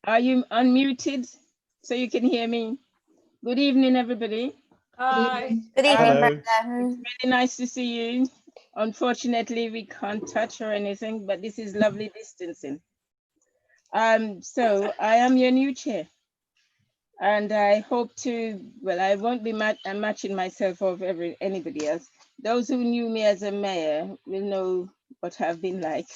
Are you unmuted so you can hear me? Good evening, everybody. Hi. Good evening, Brenda. It's really nice to see you. Unfortunately, we can't touch or anything, but this is lovely distancing. So I am your new chair, and I hope to, well, I won't be matching myself off anybody else. Those who knew me as a mayor will know what I've been like.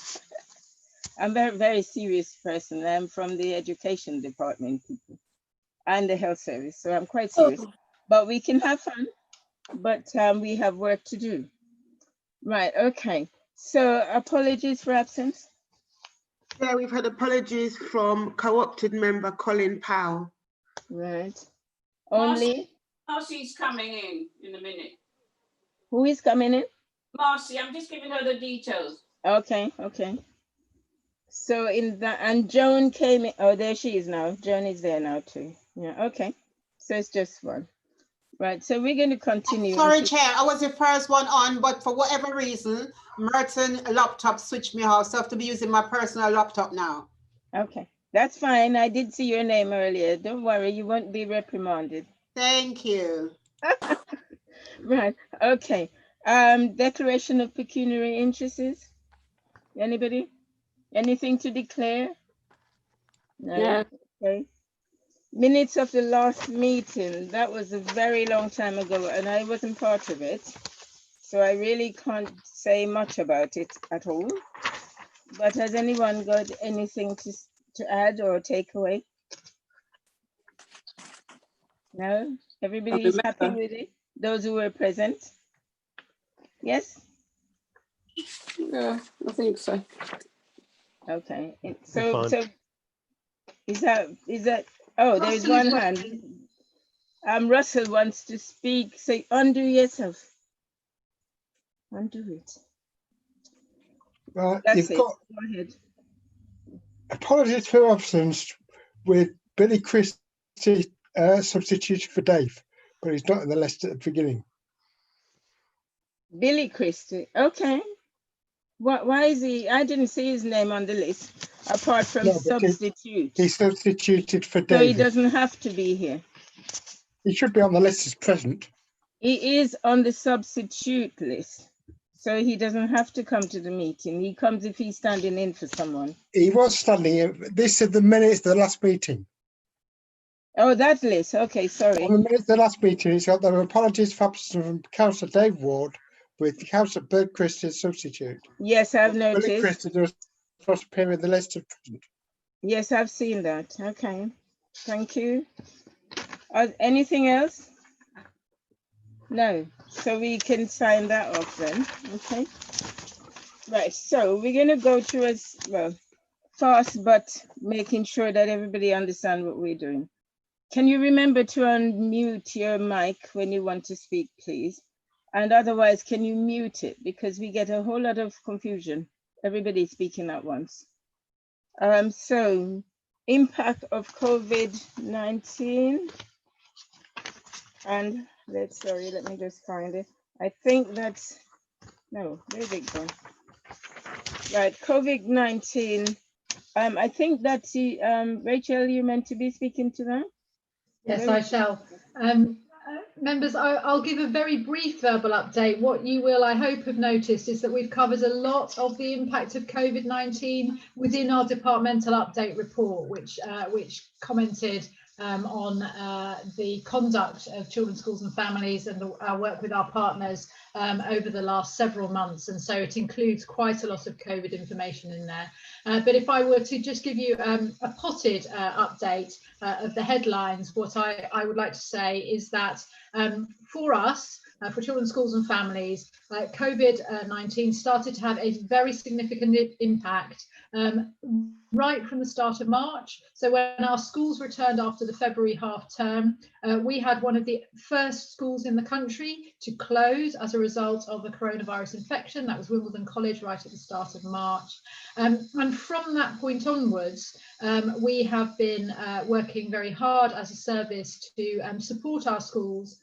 I'm a very, very serious person. I'm from the education department and the health service, so I'm quite serious. But we can have fun, but we have work to do. Right, okay. So apologies for absence. Yeah, we've had apologies from co-opted member Colin Powell. Right. Only. Marcy's coming in a minute. Who is coming in? Marcy, I'm just giving her the details. Okay, okay. So in that, and Joan came in. Oh, there she is now. Joan is there now too. Yeah, okay. So it's just one. Right, so we're going to continue. Sorry, Chair, I was the first one on, but for whatever reason, Merton laptop switched me off, so I have to be using my personal laptop now. Okay, that's fine. I did see your name earlier. Don't worry, you won't be reprimanded. Thank you. Right, okay. Declaration of pecuniary interests. Anybody? Anything to declare? No. Yeah. Okay. Minutes of the last meeting. That was a very long time ago, and I wasn't part of it. So I really can't say much about it at all. But has anyone got anything to add or take away? No? Everybody is happy with it? Those who were present? Yes? Yeah, I think so. Okay. So is that oh, there's one hand. Russell wants to speak. Say, undo yourself. Undo it. That's it. Go ahead. Apologies for absence with Billy Christie substituted for Dave, but he's not in the list at the beginning. Billy Christie. Okay. Why is he? I didn't see his name on the list, apart from substitute. He substituted for David. So he doesn't have to be here. He should be on the list as present. He is on the substitute list. So he doesn't have to come to the meeting. He comes if he's standing in for someone. He was standing in. This is the minutes of the last meeting. Oh, that list. Okay, sorry. On the minutes of the last meeting, it's got the apologies for absence from Councillor Dave Ward with Councillor Bert Christie as substitute. Yes, I've noticed. Billy Christie was supposed to appear in the list of present. Yes, I've seen that. Okay, thank you. Anything else? No, so we can sign that off then. Okay. Right, so we're going to go through as well fast, but making sure that everybody understands what we're doing. Can you remember to unmute your mic when you want to speak, please? And otherwise, can you mute it? Because we get a whole lot of confusion. Everybody speaking at once. So, impact of COVID-19. And let me just find it. I think that's, no, where's it gone? Right, COVID-19. I think that's, Rachel, you meant to be speaking to that? Yes, I shall. Members, I'll give a very brief verbal update. What you will, I hope, have noticed is that we've covered a lot of the impact of COVID-19 within our departmental update report, which commented on the conduct of children, schools and families and our work with our partners over the last several months. And so it includes quite a lot of COVID information in there. But if I were to just give you a potted update of the headlines, what I would like to say is that for us, for children, schools and families, COVID-19 started to have a very significant impact right from the start of March. So when our schools returned after the February half term, we had one of the first schools in the country to close as a result of a coronavirus infection. That was Wimbledon College right at the start of March. And from that point onwards, we have been working very hard as a service to support our schools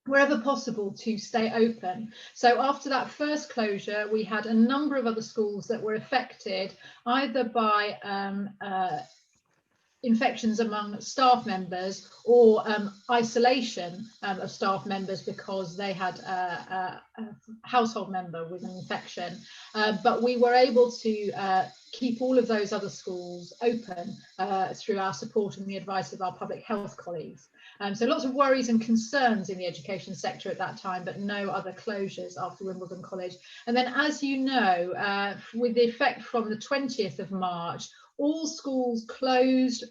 wherever possible to stay open. So after that first closure, we had a number of other schools that were affected either by infections among staff members or isolation of staff members because they had a household member with an infection. But we were able to keep all of those other schools open through our support and the advice of our public health colleagues. So lots of worries and concerns in the education sector at that time, but no other closures after Wimbledon College. And then, as you know, with the effect from the 20th of March, all schools closed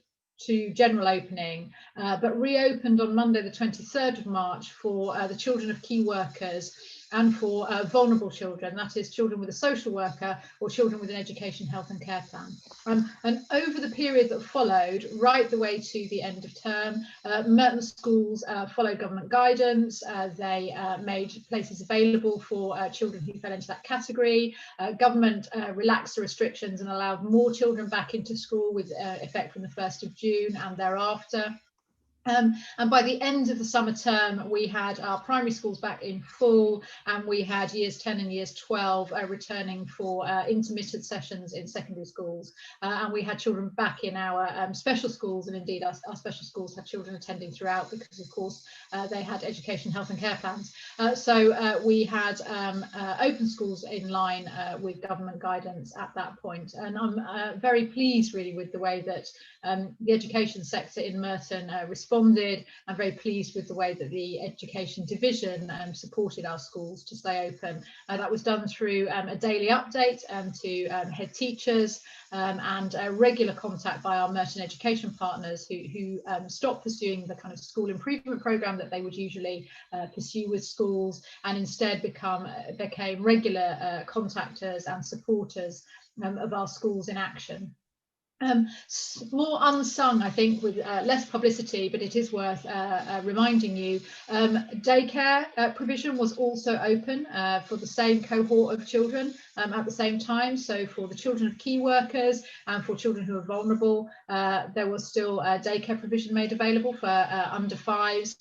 to general opening, but reopened on Monday the 23rd of March for the children of key workers and for vulnerable children, that is children with a social worker or children with an education, health and care plan. And over the period that followed, right the way to the end of term, Merton schools followed government guidance. They made places available for children who fell into that category. Government relaxed the restrictions and allowed more children back into school with effect from the 1st of June and thereafter. And by the end of the summer term, we had our primary schools back in full, and we had years 10 and years 12 returning for intermittent sessions in secondary schools. And we had children back in our special schools, and indeed our special schools had children attending throughout because, of course, they had education, health and care plans. So we had open schools in line with government guidance at that point. And I'm very pleased really with the way that the education sector in Merton responded. I'm very pleased with the way that the education division supported our schools to stay open. That was done through a daily update to head teachers and regular contact by our Merton education partners who stopped pursuing the kind of school improvement programme that they would usually pursue with schools, and instead became regular contactors and supporters of our schools in action. More unsung, I think, with less publicity, but it is worth reminding you, daycare provision was also open for the same cohort of children at the same time. So for the children of key workers and for children who are vulnerable, there was still daycare provision made available for under 5s.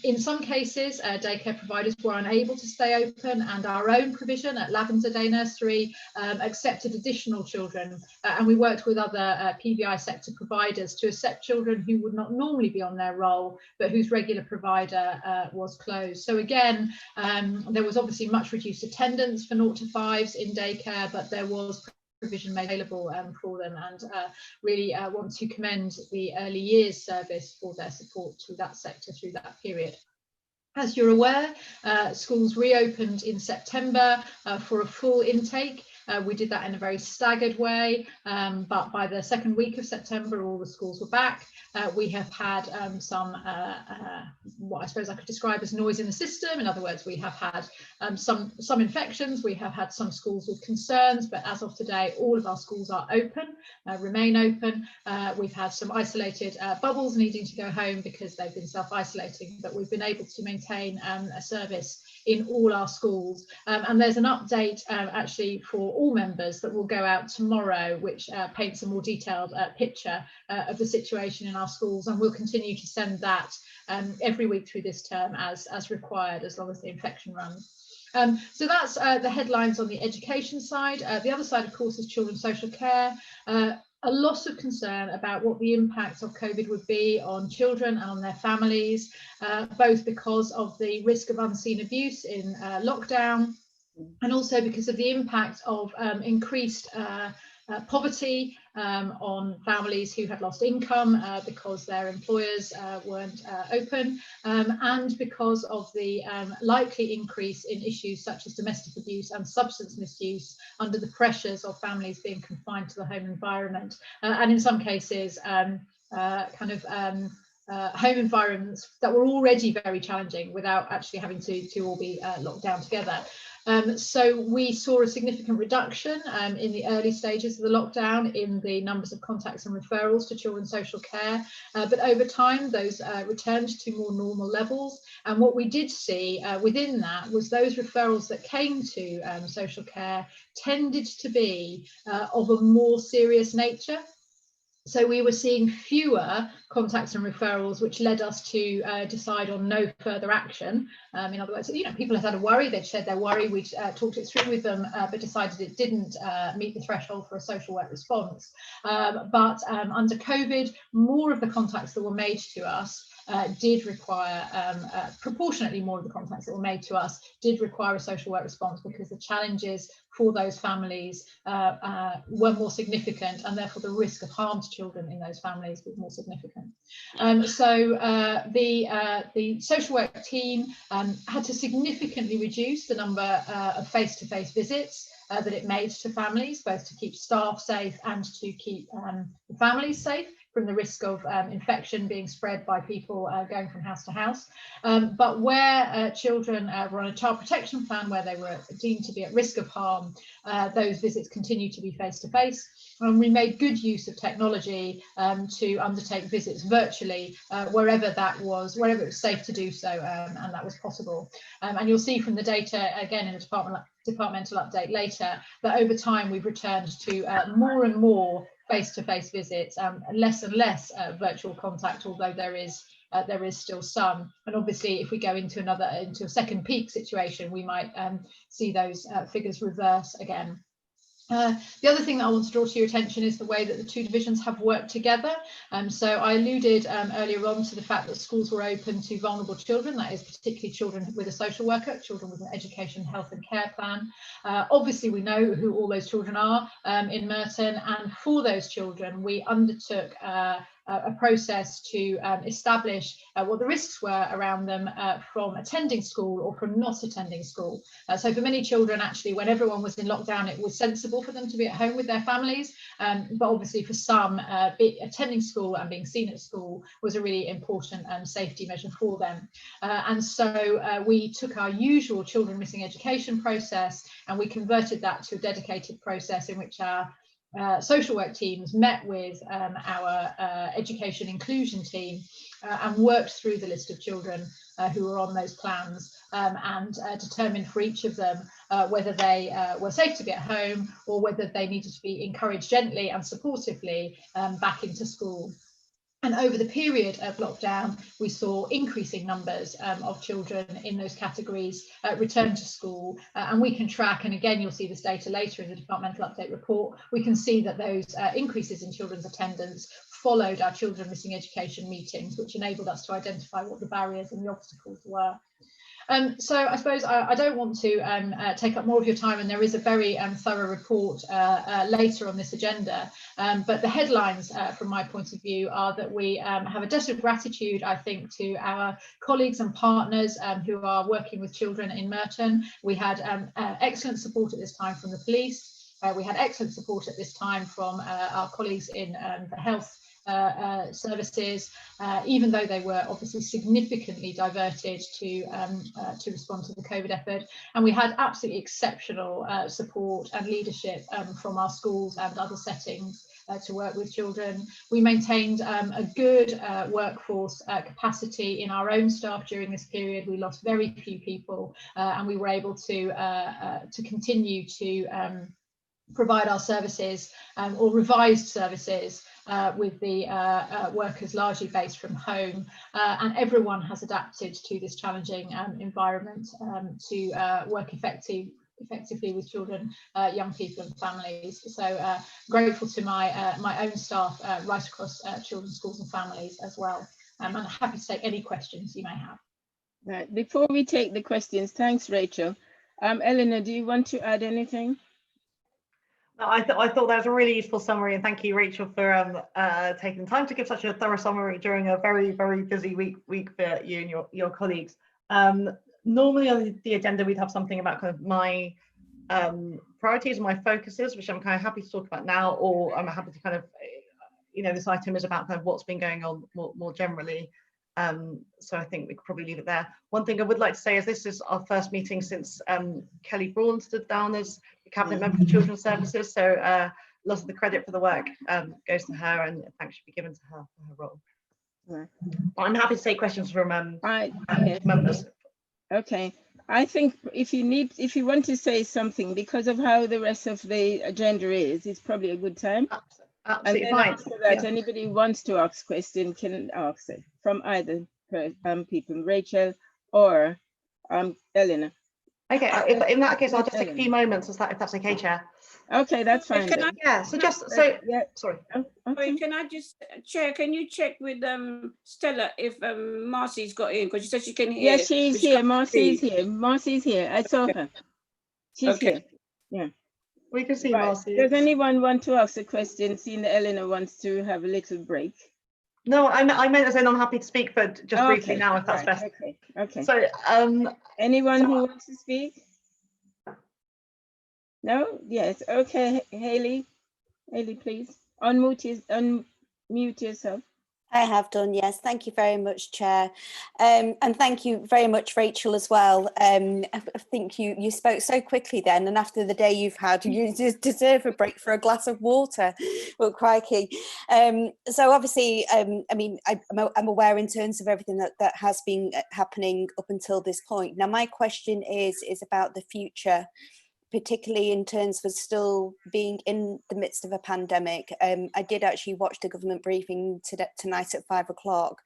In some cases, daycare providers were unable to stay open, and our own provision at Lavender Day Nursery accepted additional children, and we worked with other PVI sector providers to accept children who would not normally be on their roll, but whose regular provider was closed. So again, there was obviously much reduced attendance for 0 to 5s in daycare, but there was provision made available for them, and really want to commend the early years service for their support to that sector through that period. As you're aware, schools reopened in September for a full intake. We did that in a very staggered way, but by the second week of September, all the schools were back. We have had some, what I suppose I could describe as noise in the system. In other words, we have had some infections, we have had some schools with concerns, but as of today, all of our schools are open, remain open. We've had some isolated bubbles needing to go home because they've been self-isolating, but we've been able to maintain a service in all our schools. And there's an update actually for all members that will go out tomorrow, which paints a more detailed picture of the situation in our schools, and we'll continue to send that every week through this term as required, as long as the infection runs. So that's the headlines on the education side. The other side, of course, is children's social care. A lot of concern about what the impact of COVID would be on children and on their families, both because of the risk of unseen abuse in lockdown, and also because of the impact of increased poverty on families who had lost income because their employers weren't open, and because of the likely increase in issues such as domestic abuse and substance misuse under the pressures of families being confined to the home environment, and in some cases home environments that were already very challenging without actually having to all be locked down together. So we saw a significant reduction in the early stages of the lockdown in the numbers of contacts and referrals to children's social care, but over time those returned to more normal levels. And what we did see within that was those referrals that came to social care tended to be of a more serious nature. So we were seeing fewer contacts and referrals, which led us to decide on no further action. In other words, people had a worry, they'd shared their worry, we'd talked it through with them, but decided it didn't meet the threshold for a social work response. But under COVID, more of the contacts that were made to us did require, proportionately more of the contacts that were made to us did require a social work response, because the challenges for those families were more significant, and therefore the risk of harm to children in those families was more significant. So the social work team had to significantly reduce the number of face-to-face visits that it made to families, both to keep staff safe and to keep the families safe from the risk of infection being spread by people going from house to house. But where children were on a child protection plan, where they were deemed to be at risk of harm, those visits continued to be face-to-face. And we made good use of technology to undertake visits virtually wherever it was safe to do so, and that was possible. And you'll see from the data, again, in the departmental update later, that over time we've returned to more and more face-to-face visits, less and less virtual contact, although there is still some. And obviously, if we go into a second peak situation, we might see those figures reverse again. The other thing that I want to draw to your attention is the way that the two divisions have worked together. So I alluded earlier on to the fact that schools were open to vulnerable children, that is particularly children with a social worker, children with an education, health and care plan. Obviously, we know who all those children are in Merton, and for those children, we undertook a process to establish what the risks were around them from attending school or from not attending school. So for many children, actually, when everyone was in lockdown, it was sensible for them to be at home with their families. But obviously for some, attending school and being seen at school was a really important safety measure for them. And so we took our usual children missing education process and we converted that to a dedicated process in which our social work teams met with our education inclusion team and worked through the list of children who were on those plans and determined for each of them whether they were safe to be at home or whether they needed to be encouraged gently and supportively back into school. And over the period of lockdown, we saw increasing numbers of children in those categories return to school. And we can track, and again, you'll see this data later in the departmental update report, we can see that those increases in children's attendance followed our children missing education meetings, which enabled us to identify what the barriers and the obstacles were. So I suppose I don't want to take up more of your time, and there is a very thorough report later on this agenda, but the headlines from my point of view are that we have a debt of gratitude, I think, to our colleagues and partners who are working with children in Merton. We had excellent support at this time from the police. We had excellent support at this time from our colleagues in the health services, even though they were obviously significantly diverted to respond to the COVID effort. And we had absolutely exceptional support and leadership from our schools and other settings to work with children. We maintained a good workforce capacity in our own staff during this period. We lost very few people, and we were able to continue to provide our services or revised services with the workers largely based from home, and everyone has adapted to this challenging environment to work effectively with children, young people and families. So grateful to my own staff right across children's schools and families as well. And I'm happy to take any questions you may have. Right. Before we take the questions, thanks, Rachel. Eleanor, do you want to add anything? No, I thought that was a really useful summary, and thank you, Rachel, for taking the time to give such a thorough summary during a very, very busy week for you and your colleagues. Normally on the agenda, we'd have something about kind of my priorities and my focuses, which I'm kind of happy to talk about now, or I'm happy to kind of, this item is about kind of what's been going on more generally. So I think we could probably leave it there. One thing I would like to say is this is our first meeting since Kelly Braun stood down as the Cabinet Member for Children's Services. So lots of the credit for the work goes to her, and thanks should be given to her for her role. Right. I'm happy to take questions from Yes. members. Okay. I think if you want to say something, because of how the rest of the agenda is, it's probably a good time. And Absolutely then fine. after that, Yeah. anybody who wants to ask question can ask it from either people, Rachel or Eleanor. Okay, in that case, I'll just take a few moments, if that's okay, Chair. Okay, that's fine. Can then. Yeah, so just so, Yeah. sorry. Oh, okay. Sorry, can I just, Chair, can you check with Stella if Marcy's got in? Because she said she can hear. Yes, she's but she here. can't Marcy's speak. here. Marcy's here. I saw her. She's Okay. here. Yeah. We can see Right. Marcy. Does anyone want to ask a question? Seeing that Eleanor wants to have a little break. No, I meant as in I'm happy to speak, but just briefly Okay, now, if that's right, best. Okay. Okay. So, Anyone so- who wants to speak? No? Yes. Okay. Haley, please unmute yourself. I have done, yes. Thank you very much, Chair. And thank you very much, Rachel, as well. I think you spoke so quickly then, and after the day you've had, you just deserve a break for a glass of water. Well, crikey. So obviously, I mean, I'm aware in terms of everything that has been happening up until this point. Now, my question is about the future, particularly in terms of still being in the midst of a pandemic. I did actually watch the government briefing tonight at 5 o'clock,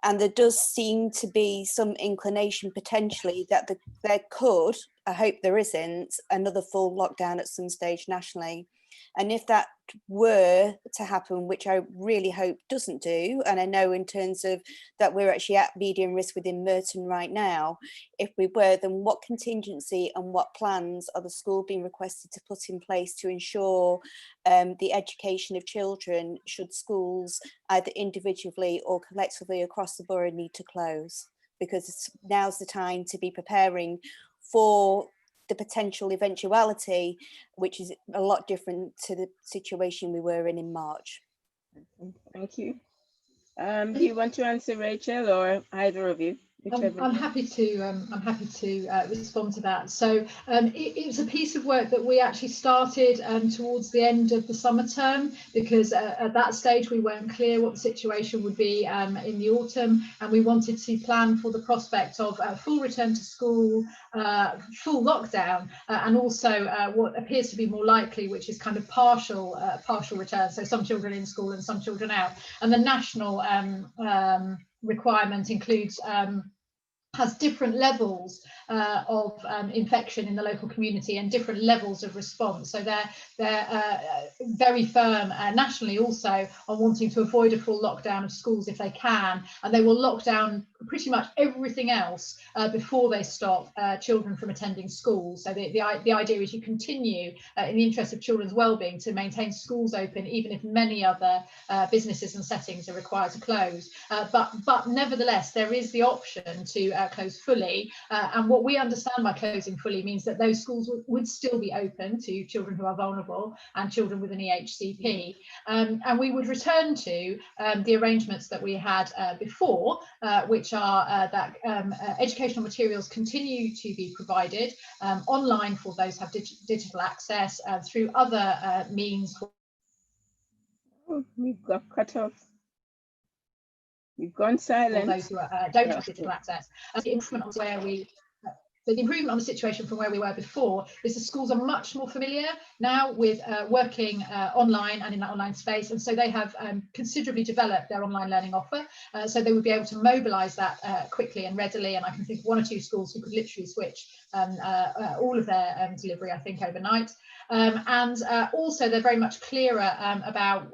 and there does seem to be some inclination potentially that there could, I hope there isn't, another full lockdown at some stage nationally. And if that were to happen, which I really hope doesn't do, and I know in terms of that we're actually at medium risk within Merton right now, if we were, then what contingency and what plans are the school being requested to put in place to ensure the education of children should schools either individually or collectively across the borough need to close? Because now's the time to be preparing for the potential eventuality, which is a lot different to the situation we were in March. Thank you. Do you want to answer, Rachel, or either of you? I'm happy to respond to that. So it's a piece of work that we actually started towards the end of the summer term, because at that stage we weren't clear what the situation would be in the autumn, and we wanted to plan for the prospect of full return to school, full lockdown, and also what appears to be more likely, which is kind of partial return, so some children in school and some children out. And the national requirement includes has different levels of infection in the local community and different levels of response. So they're very firm nationally also on wanting to avoid a full lockdown of schools if they can, and they will lock down pretty much everything else before they stop children from attending schools. So the idea is you continue in the interest of children's well-being to maintain schools open, even if many other businesses and settings are required to close. But nevertheless, there is the option to close fully, and what we understand by closing fully means that those schools would still be open to children who are vulnerable and children with an EHCP, and we would return to the arrangements that we had before, which are that educational materials continue to be provided online for those who have digital access through other means. Oh, we got cut off. You've gone silent. For those who don't have digital access. The improvement on where we, the improvement on the situation from where we were before is the schools are much more familiar now with working online and in that online space, and so they have considerably developed their online learning offer, so they would be able to mobilise that quickly and readily. And I can think of 1 or 2 schools who could literally switch all of their delivery, I think, overnight. And also they're very much clearer about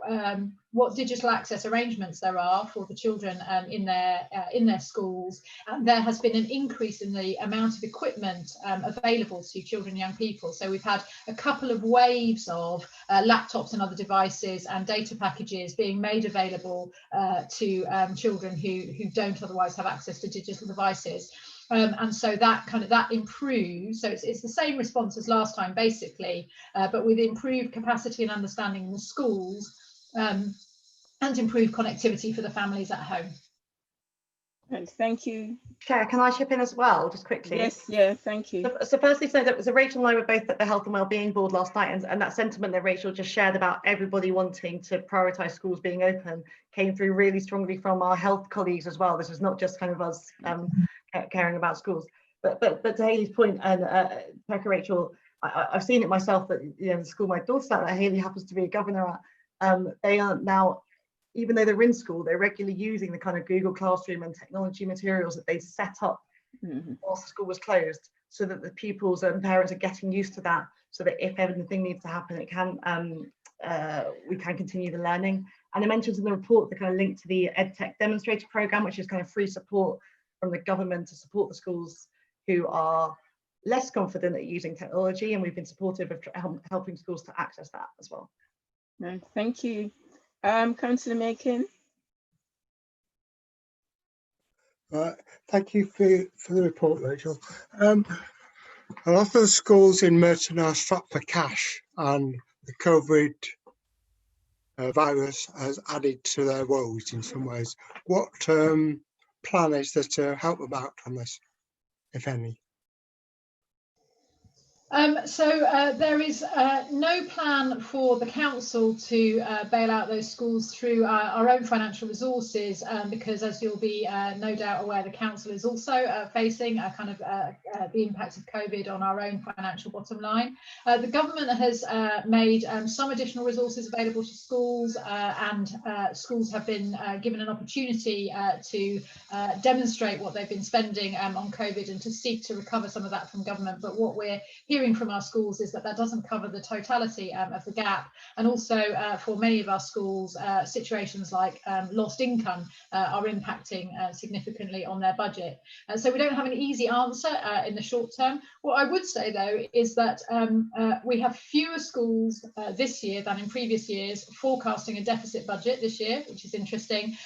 what digital access arrangements there are for the children in their schools. And there has been an increase in the amount of equipment available to children and young people. So we've had a couple of waves of laptops and other devices and data packages being made available to children who don't otherwise have access to digital devices. And so that improves. So it's the same response as last time, basically, but with improved capacity and understanding in the schools, and improved connectivity for the families at home. And thank you. Chair, can I chip in as well, just quickly? Yes, yeah, thank you. So firstly, so Rachel and I were both at the Health and Wellbeing Board last night, and that sentiment that Rachel just shared about everybody wanting to prioritise schools being open came through really strongly from our health colleagues as well. This is not just kind of us caring about schools, but to Hayley's point, and Rachel, I've seen it myself that the school my daughter's at, that Hayley happens to be a governor at, they are now, even though they're in school, they're regularly using the kind of Google Classroom and technology materials that they set up whilst the school was closed, so that the pupils and parents are getting used to that, so that if anything needs to happen, it can we can continue the learning. And it mentions in the report the kind of link to the Edtech Demonstrator program, which is kind of free support from the government to support the schools who are less confident at using technology, and we've been supportive of helping schools to access that as well. Thank you. Councillor Makin. Thank you for the report, Rachel. A lot of the schools in Merton are strapped for cash, and the COVID virus has added to their woes in some ways. What plan is there to help them out on this, if any? There is no plan for the council to bail out those schools through our own financial resources, because, as you'll be no doubt aware, the council is also facing the impact of COVID on our own financial bottom line. The government has made some additional resources available to schools, and schools have been given an opportunity to demonstrate what they've been spending on COVID and to seek to recover some of that from government. But what we're hearing from our schools is that doesn't cover the totality of the gap, and also for many of our schools, situations like lost income are impacting significantly on their budget. So we don't have an easy answer in the short term. What I would say though is that we have fewer schools this year than in previous years forecasting a deficit budget this year, which is interesting.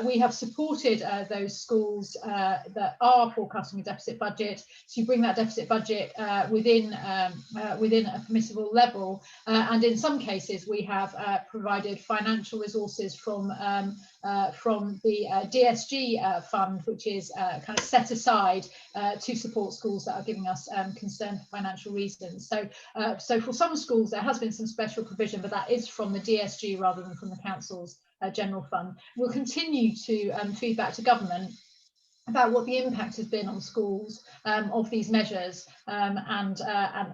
We have supported those schools that are forecasting a deficit budget to bring that deficit budget within a permissible level, and in some cases we have provided financial resources from the DSG fund, which is kind of set aside to support schools that are giving us concern for financial reasons. So for some schools there has been some special provision, but that is from the DSG rather than from the council's general fund. We'll continue to feed back to government about what the impact has been on schools of these measures, and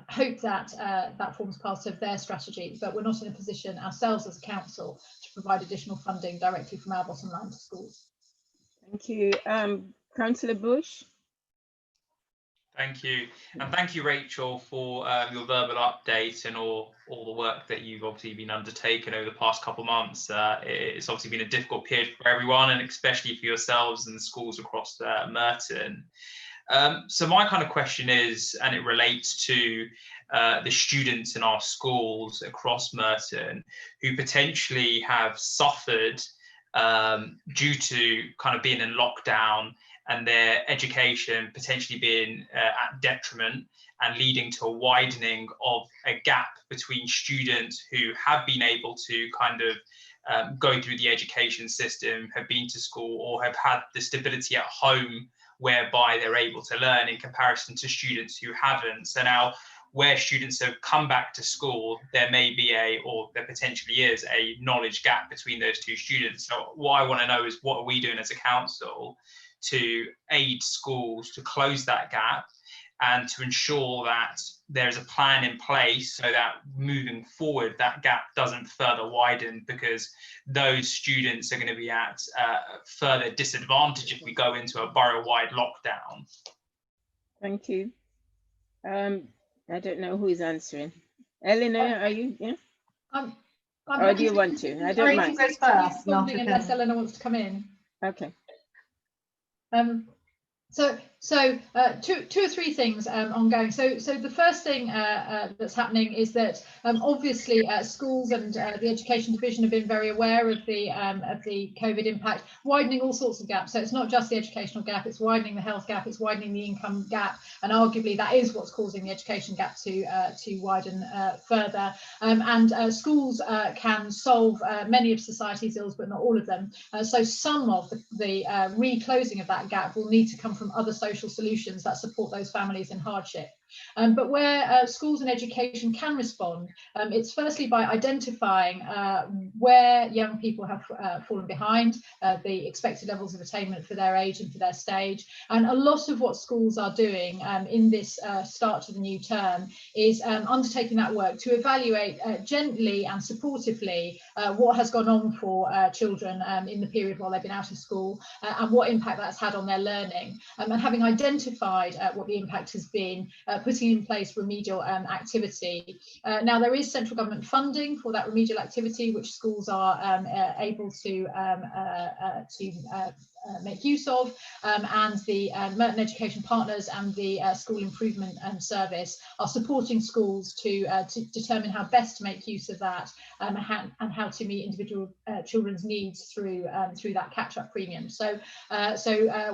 hope that that forms part of their strategy. But we're not in a position ourselves as a council to provide additional funding directly from our bottom line to schools. Thank you. Councillor Bush. Thank you, and thank you, Rachel, for your verbal update and all the work that you've obviously been undertaking over the past couple of months. It's obviously been a difficult period for everyone, and especially for yourselves and the schools across Merton. So my kind of question is, and it relates to the students in our schools across Merton who potentially have suffered due to kind of being in lockdown, and their education potentially being at detriment and leading to a widening of a gap between students who have been able to kind of go through the education system, have been to school, or have had the stability at home whereby they're able to learn, in comparison to students who haven't. So now, where students have come back to school, there may be or there potentially is a knowledge gap between those two students. So what I want to know is, what are we doing as a council to aid schools to close that gap and to ensure that there's a plan in place so that moving forward that gap doesn't further widen, because those students are going to be at further disadvantage if we go into a borough-wide lockdown. Thank you. I don't know who is answering. Eleanor, are you? Yeah. Or do you want to? I don't mind. Unless Eleanor wants to come in. Okay. So two or three things ongoing. So the first thing that's happening is that obviously schools and the Education Division have been very aware of the COVID impact, widening all sorts of gaps. So it's not just the educational gap; it's widening the health gap, it's widening the income gap, and arguably that is what's causing the education gap to widen further. And schools can solve many of society's ills, but not all of them. So some of the reclosing of that gap will need to come from other social solutions that support those families in hardship. But where schools and education can respond, it's firstly by identifying where young people have fallen behind, the expected levels of attainment for their age and for their stage. And a lot of what schools are doing in this start to the new term is undertaking that work to evaluate gently and supportively what has gone on for children in the period while they've been out of school, and what impact that's had on their learning. And having identified what the impact has been, putting in place remedial activity. Now, there is central government funding for that remedial activity, which schools are able to make use of, and the Merton Education Partners and the School Improvement Service are supporting schools to determine how best to make use of that, and how to meet individual children's needs through that catch-up premium. So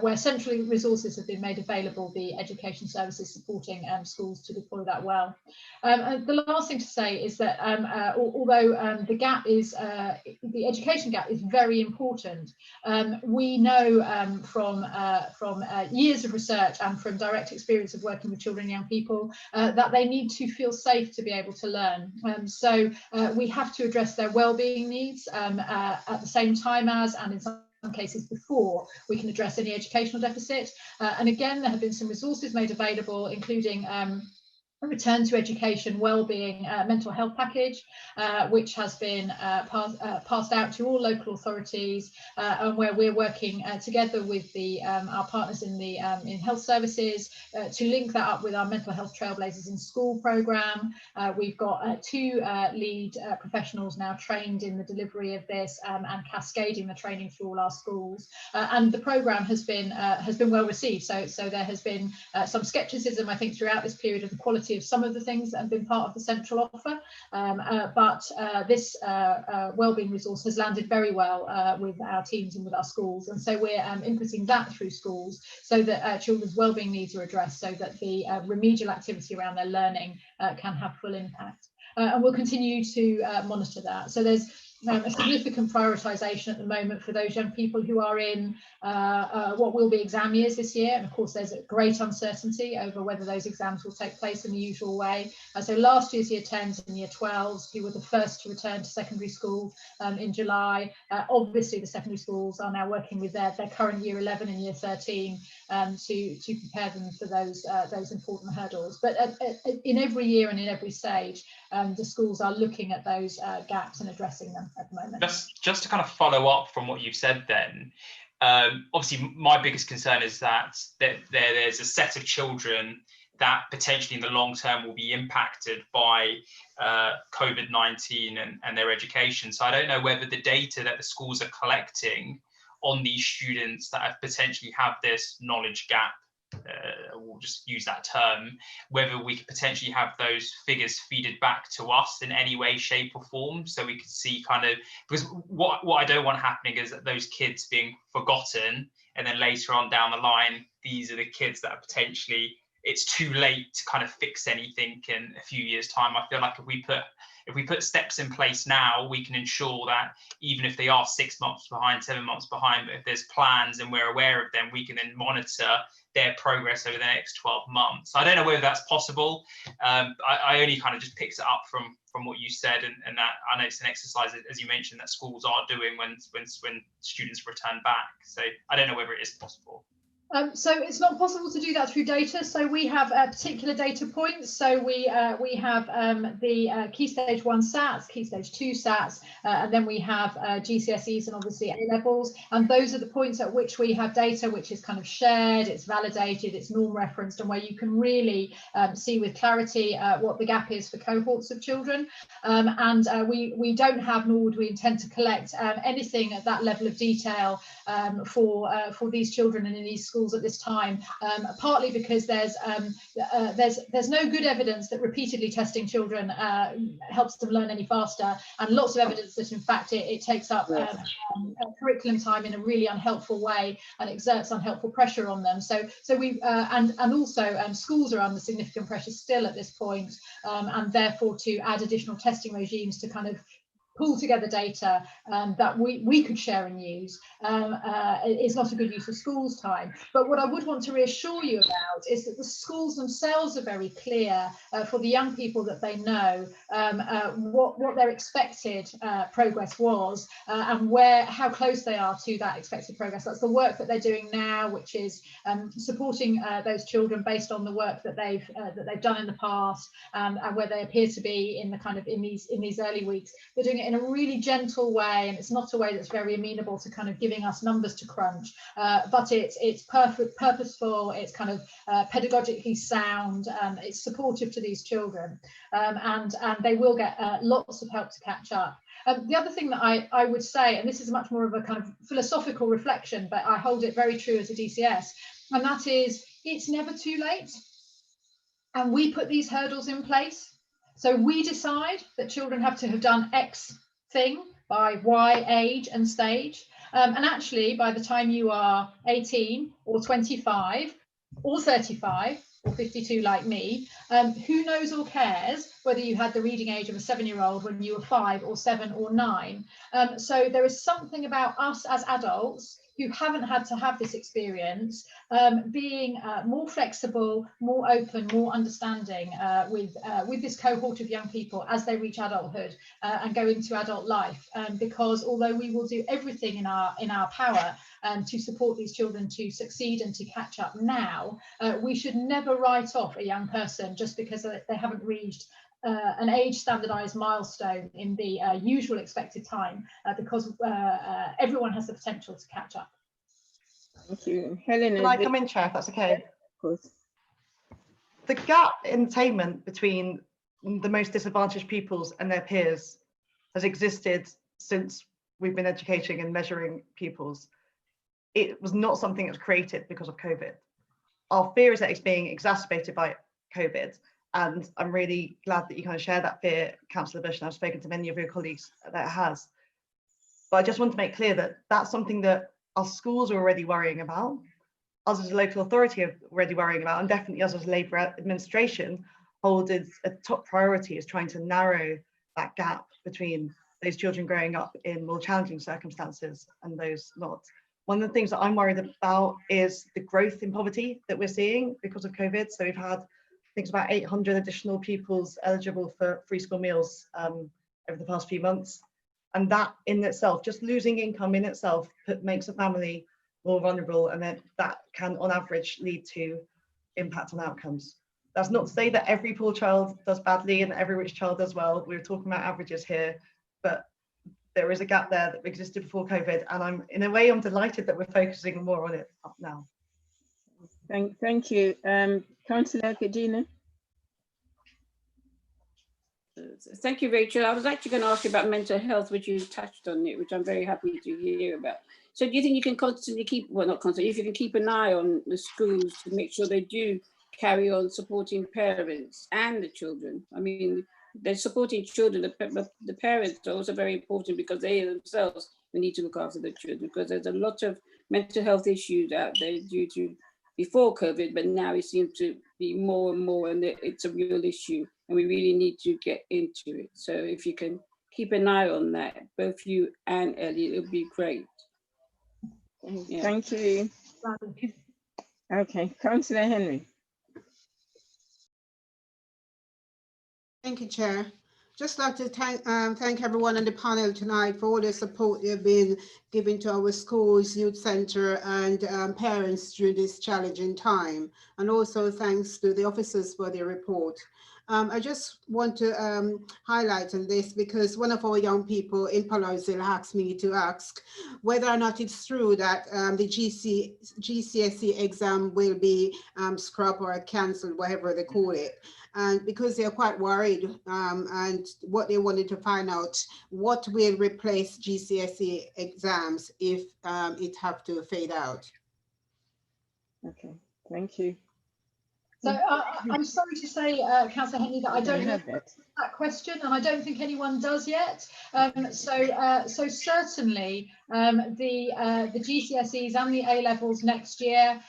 where central resources have been made available, the education services supporting schools to deploy that well. The last thing to say is that although the gap is the education gap is very important, we know from years of research and from direct experience of working with children and young people that they need to feel safe to be able to learn. So we have to address their well-being needs at the same time as, and in some cases before, we can address any educational deficit. And again, there have been some resources made available, including a return to education wellbeing mental health package, which has been passed out to all local authorities, and where we're working together with our partners in health services to link that up with our mental health Trailblazers in School programme. We've got 2 lead professionals now trained in the delivery of this, and cascading the training through all our schools. And the programme has been well received. So there has been some scepticism, I think, throughout this period of the quality of some of the things that have been part of the central offer, but this wellbeing resource has landed very well with our teams and with our schools, and so we're inputting that through schools so that children's wellbeing needs are addressed, so that the remedial activity around their learning can have full impact. And we'll continue to monitor that. So there's a significant prioritisation at the moment for those young people who are in what will be exam years this year. And of course, there's a great uncertainty over whether those exams will take place in the usual way. So last year's year 10s and year 12s, who were the first to return to secondary school in July, obviously the secondary schools are now working with their current year 11 and year 13 to prepare them for those important hurdles. But in every year and in every stage, the schools are looking at those gaps and addressing them at the moment. Just to kind of follow up from what you've said then, obviously my biggest concern is that there's a set of children that potentially in the long term will be impacted by COVID-19 and their education. So I don't know whether the data that the schools are collecting on these students that have potentially have this knowledge gap, we'll just use that term, whether we could potentially have those figures feeded back to us in any way, shape or form, so we could see kind of, because what I don't want happening is that those kids being forgotten, and then later on down the line, these are the kids that are potentially, it's too late to kind of fix anything in a few years' time. I feel like if we put steps in place now, we can ensure that even if they are 6 months behind, 7 months behind, but if there's plans and we're aware of them, we can then monitor their progress over the next 12 months. I don't know whether that's possible. I only kind of just picked it up from what you said, and that I know it's an exercise, as you mentioned, that schools are doing when students return back. So I don't know whether it is possible. So it's not possible to do that through data. So we have particular data points. So we have the Key Stage 1 SATs, Key Stage 2 SATs, and then we have GCSEs and obviously A-levels. And those are the points at which we have data which is kind of shared, it's validated, it's norm referenced, and where you can really see with clarity what the gap is for cohorts of children. And we don't have, nor would we intend to collect anything at that level of detail for these children and in these schools at this time, partly because there's no good evidence that repeatedly testing children helps them learn any faster, and lots of evidence that in fact it takes up curriculum time in a really unhelpful way and exerts unhelpful pressure on them. So we and also schools are under significant pressure still at this point, and therefore to add additional testing regimes to kind of pull together data that we could share and use is not a good use of schools' time. But what I would want to reassure you about is that the schools themselves are very clear for the young people that they know what their expected progress was and how close they are to that expected progress. That's the work that they're doing now, which is supporting those children based on the work that they've done in the past and where they appear to be in the kind of in these early weeks. They're doing it in a really gentle way, and it's not a way that's very amenable to kind of giving us numbers to crunch, but it's purposeful, it's kind of pedagogically sound, it's supportive to these children, and they will get lots of help to catch up. The other thing that I would say, and this is much more of a kind of philosophical reflection, but I hold it very true as a DCS, and that is it's never too late. And we put these hurdles in place. So we decide that children have to have done X thing by Y age and stage. And actually, by the time you are 18 or 25 or 35 or 52 like me, who knows or cares whether you had the reading age of a 7-year-old when you were 5 or 7 or 9. So there is something about us as adults who haven't had to have this experience being more flexible, more open, more understanding with this cohort of young people as they reach adulthood and go into adult life. Because although we will do everything in our power to support these children to succeed and to catch up now, we should never write off a young person just because they haven't reached an age standardized milestone in the usual expected time, because everyone has the potential to catch up. Thank you. Helen, Can I come in, Chair, if that's okay? of course. The gap in attainment between the most disadvantaged pupils and their peers has existed since we've been educating and measuring pupils. It was not something that was created because of COVID. Our fear is that it's being exacerbated by COVID. And I'm really glad that you kind of share that fear, Councillor Bush, and I've spoken to many of your colleagues that it has. But I just want to make clear that that's something that our schools are already worrying about, us as a local authority are already worrying about, and definitely us as Labour administration hold as a top priority is trying to narrow that gap between those children growing up in more challenging circumstances and those not. One of the things that I'm worried about is the growth in poverty that we're seeing because of COVID. So we've had, I think it's about 800 additional pupils eligible for free school meals over the past few months. And that in itself, just losing income in itself makes a family more vulnerable, and that can on average lead to impact on outcomes. That's not to say that every poor child does badly and every rich child does well. We're talking about averages here, but there is a gap there that existed before COVID, and in a way I'm delighted that we're focusing more on it now. Thank you. Councillor Kadina. Thank you, Rachel. I was actually going to ask you about mental health, which you touched on it, which I'm very happy to hear about. So do you think you can constantly keep, well, not constantly, if you can keep an eye on the schools to make sure they do carry on supporting parents and the children? I mean, they're supporting children, the parents are also very important because they themselves need to look after the children, because there's a lot of mental health issues out there due to before COVID, but now it seems to be more and more, and it's a real issue, and we really need to get into it. So if you can keep an eye on that, both you and Elliot, it would be great. Yeah. Thank you. Okay, Councillor Henry. Thank you, Chair. Just like to thank everyone on the panel tonight for all the support they've been giving to our schools, youth centre and parents during this challenging time. And also thanks to the officers for their report. I just want to highlight on this because one of our young people in Palazzo asked me to ask whether or not it's true that the GCSE exam will be scrubbed or cancelled, whatever they call it. And because they're quite worried and what they wanted to find out, what will replace GCSE exams if it have to fade out? Okay, thank you. So I'm sorry to say, Councillor Henley, that I don't have that question, and I don't think anyone does yet. So certainly the GCSEs and the A levels next year,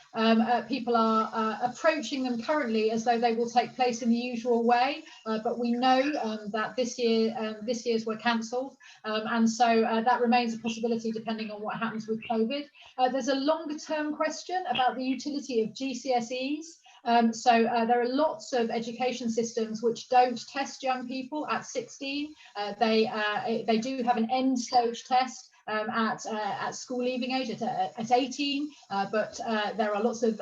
people are approaching them currently as though they will take place in the usual way. But we know that this year's were cancelled, and so that remains a possibility depending on what happens with COVID. There's a longer term question about the utility of GCSEs. There are lots of education systems which don't test young people at 16. They do have an end stage test at school leaving age at 18, but there are lots of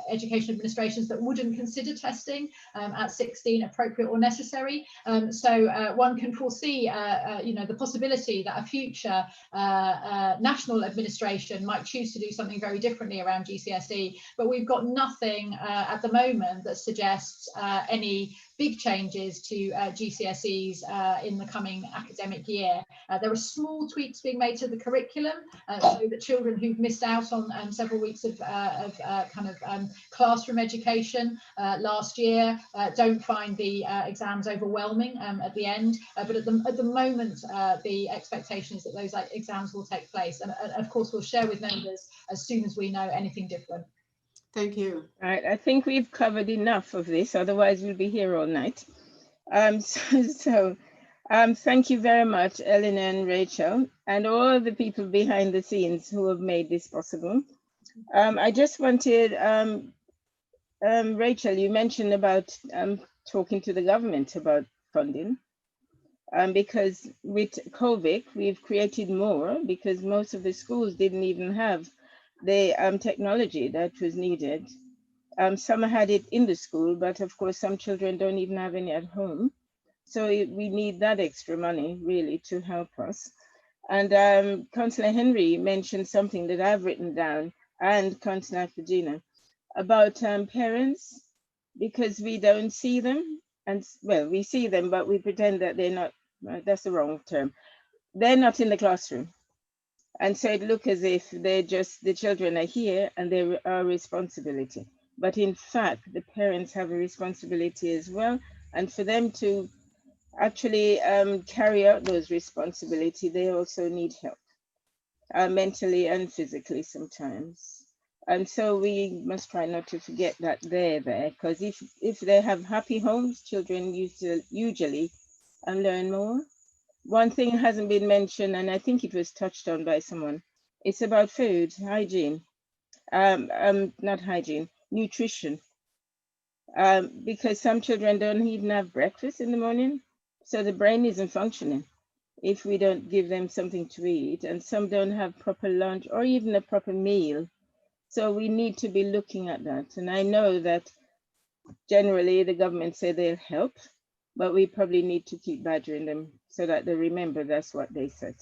education administrations that wouldn't consider testing at 16 appropriate or necessary. One can foresee the possibility that a future national administration might choose to do something very differently around GCSE, but we've got nothing at the moment that suggests any big changes to GCSEs in the coming academic year. There are small tweaks being made to the curriculum so that children who've missed out on several weeks of classroom education last year don't find the exams overwhelming at the end. But at the moment, the expectation is that those exams will take place. And of course, we'll share with members as soon as we know anything different. Thank you. All right, I think we've covered enough of this, otherwise we'll be here all night. Thank you very much, Eleanor and Rachel, and all the people behind the scenes who have made this possible. I just wanted, Rachel, you mentioned about talking to the government about funding, because with COVID, we've created more because most of the schools didn't even have the technology that was needed. Some had it in the school, but of course some children don't even have any at home. So we need that extra money really to help us. And Councillor Henry mentioned something that I've written down, and Councillor Fajina, about parents, because we don't see them. And well, we see them, but we pretend that they're not, that's the wrong term. They're not in the classroom. And so it looks as if they're just, the children are here and they are responsibility. But in fact, the parents have a responsibility as well. And for them to actually carry out those responsibilities, they also need help, mentally and physically sometimes. And so we must try not to forget that they're there, because if they have happy homes, children usually learn more. One thing hasn't been mentioned, and I think it was touched on by someone. It's about food, hygiene, not hygiene, nutrition. Because some children don't even have breakfast in the morning, so the brain isn't functioning if we don't give them something to eat, and some don't have proper lunch or even a proper meal. So we need to be looking at that. And I know that generally the government say they'll help, but we probably need to keep badgering them so that they remember that's what they said.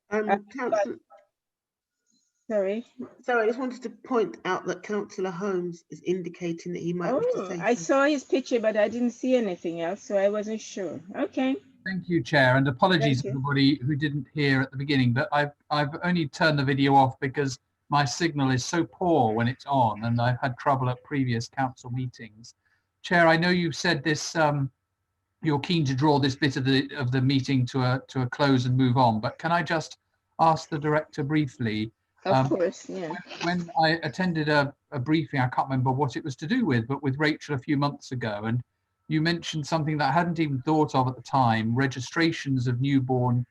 Councillor, sorry, I just wanted to point out that Councillor Holmes is indicating that he might wish to say I saw his picture, but I didn't see anything else, so I wasn't sure. Okay. Thank you, Chair, and apologies everybody who didn't hear at the beginning, but I've only turned the video off because my signal is so poor when it's on, and I've had trouble at previous council meetings. Chair, I know you've said this, you're keen to draw this bit of the meeting to a close and move on, but can I just ask the director briefly? Of course, yeah. When I attended a briefing, I can't remember what it was to do with, but with Rachel a few months ago, and you mentioned something that I hadn't even thought of at the time: registrations of newborn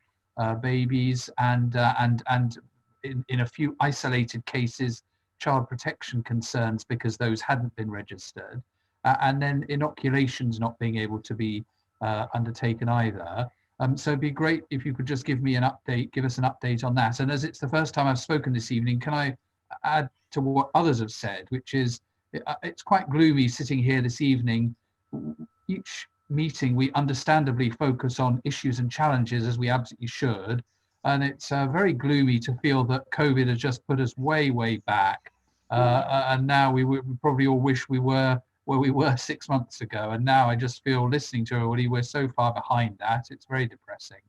babies, and in a few isolated cases, child protection concerns because those hadn't been registered, and then inoculations not being able to be undertaken either. So it'd be great if you could just give me an update, give us an update on that. And as it's the first time I've spoken this evening, can I add to what others have said, which is it's quite gloomy sitting here this evening. Each meeting we understandably focus on issues and challenges, as we absolutely should. And it's very gloomy to feel that COVID has just put us way, way back. And now we probably all wish we were where we were 6 months ago. And now I just feel, listening to everybody, we're so far behind that. It's very depressing.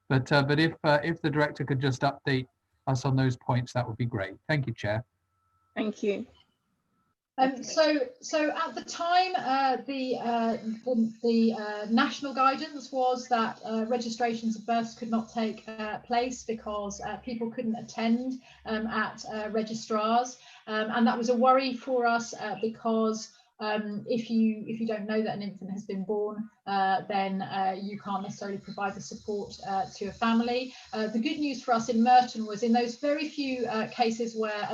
But if the director could just update us on those points, that would be great. Thank you, Chair. Thank you. So at the time, the national guidance was that registrations of births could not take place because people couldn't attend at registrars, and that was a worry for us because if you don't know that an infant has been born, then you can't necessarily provide the support to a family. The good news for us in Merton was in those very few cases where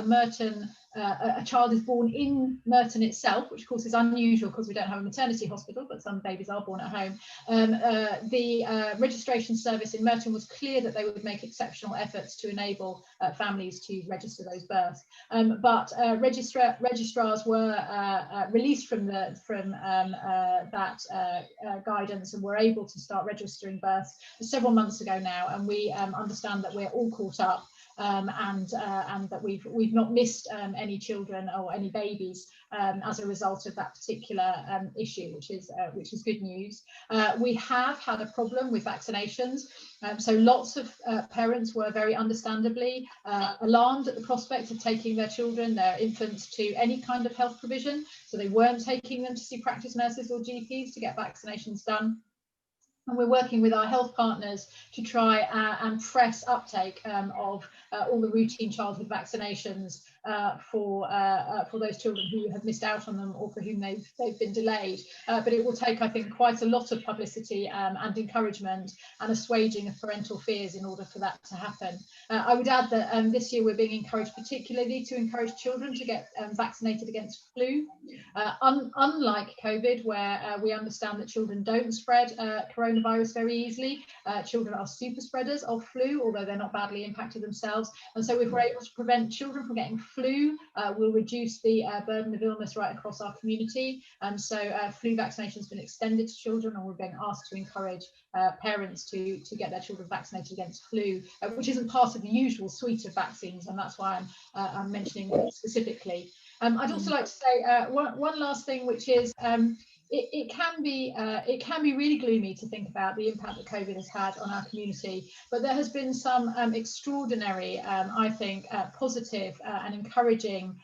a child is born in Merton itself, which of course is unusual because we don't have a maternity hospital, but some babies are born at home. The registration service in Merton was clear that they would make exceptional efforts to enable families to register those births. But registrars were released from that guidance and were able to start registering births several months ago now, and we understand that we're all caught up. And that we've not missed any children or any babies as a result of that particular issue, which is good news. We have had a problem with vaccinations, so lots of parents were very understandably alarmed at the prospect of taking their children, their infants, to any kind of health provision, so they weren't taking them to see practice nurses or GPs to get vaccinations done. And we're working with our health partners to try and press uptake of all the routine childhood vaccinations for those children who have missed out on them or for whom they've been delayed. But it will take, I think, quite a lot of publicity and encouragement and assuaging of parental fears in order for that to happen. I would add that this year we're being encouraged particularly to encourage children to get vaccinated against flu. Unlike COVID, where we understand that children don't spread coronavirus very easily, children are super spreaders of flu, although they're not badly impacted themselves. And so if we're able to prevent children from getting flu, we'll reduce the burden of illness right across our community. And so flu vaccination has been extended to children, and we're being asked to encourage parents to get their children vaccinated against flu, which isn't part of the usual suite of vaccines, and that's why I'm mentioning it specifically. I'd also like to say one last thing, which is it can be really gloomy to think about the impact that COVID has had on our community, but there has been some extraordinary, I think, positive and encouraging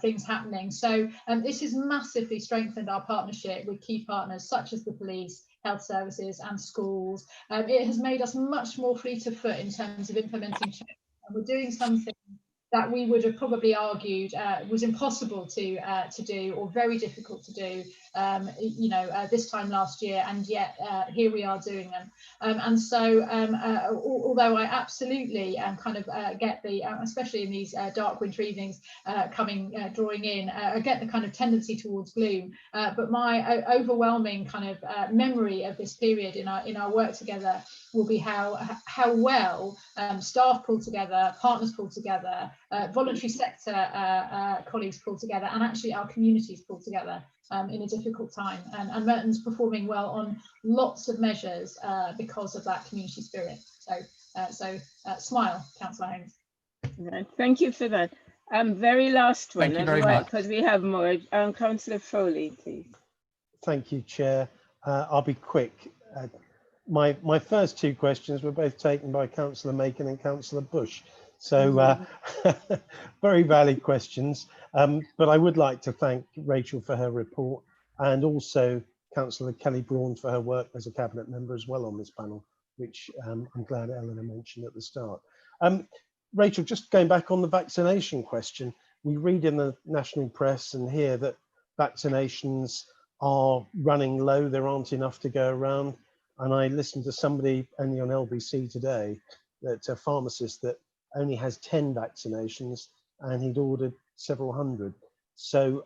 things happening. So this has massively strengthened our partnership with key partners such as the police, health services and schools. It has made us much more fleet of foot in terms of implementing change, and we're doing something that we would have probably argued was impossible to do or very difficult to do, this time last year, and yet here we are doing them. And so, although I absolutely get the, especially in these dark winter evenings drawing in, I get the kind of tendency towards gloom. But my overwhelming kind of memory of this period in our work together will be how well staff pull together, partners pull together, voluntary sector colleagues pull together, and actually our communities pull together in a difficult time. And Merton's performing well on lots of measures because of that community spirit. So smile, Councillor Holmes. Right, thank you for that. Very last one, Thank you very much. because we have more. Councillor Foley, please. Thank you, Chair. I'll be quick. My first two questions were both taken by Councillor Macon and Councillor Bush. So very valid questions. But I would like to thank Rachel for her report, and also Councillor Kelly Braun for her work as a cabinet member as well on this panel, which I'm glad Eleanor mentioned at the start. Rachel, just going back on the vaccination question, we read in the national press and hear that vaccinations are running low, there aren't enough to go around. And I listened to somebody only on LBC today, that a pharmacist that only has 10 vaccinations and he'd ordered several hundred. So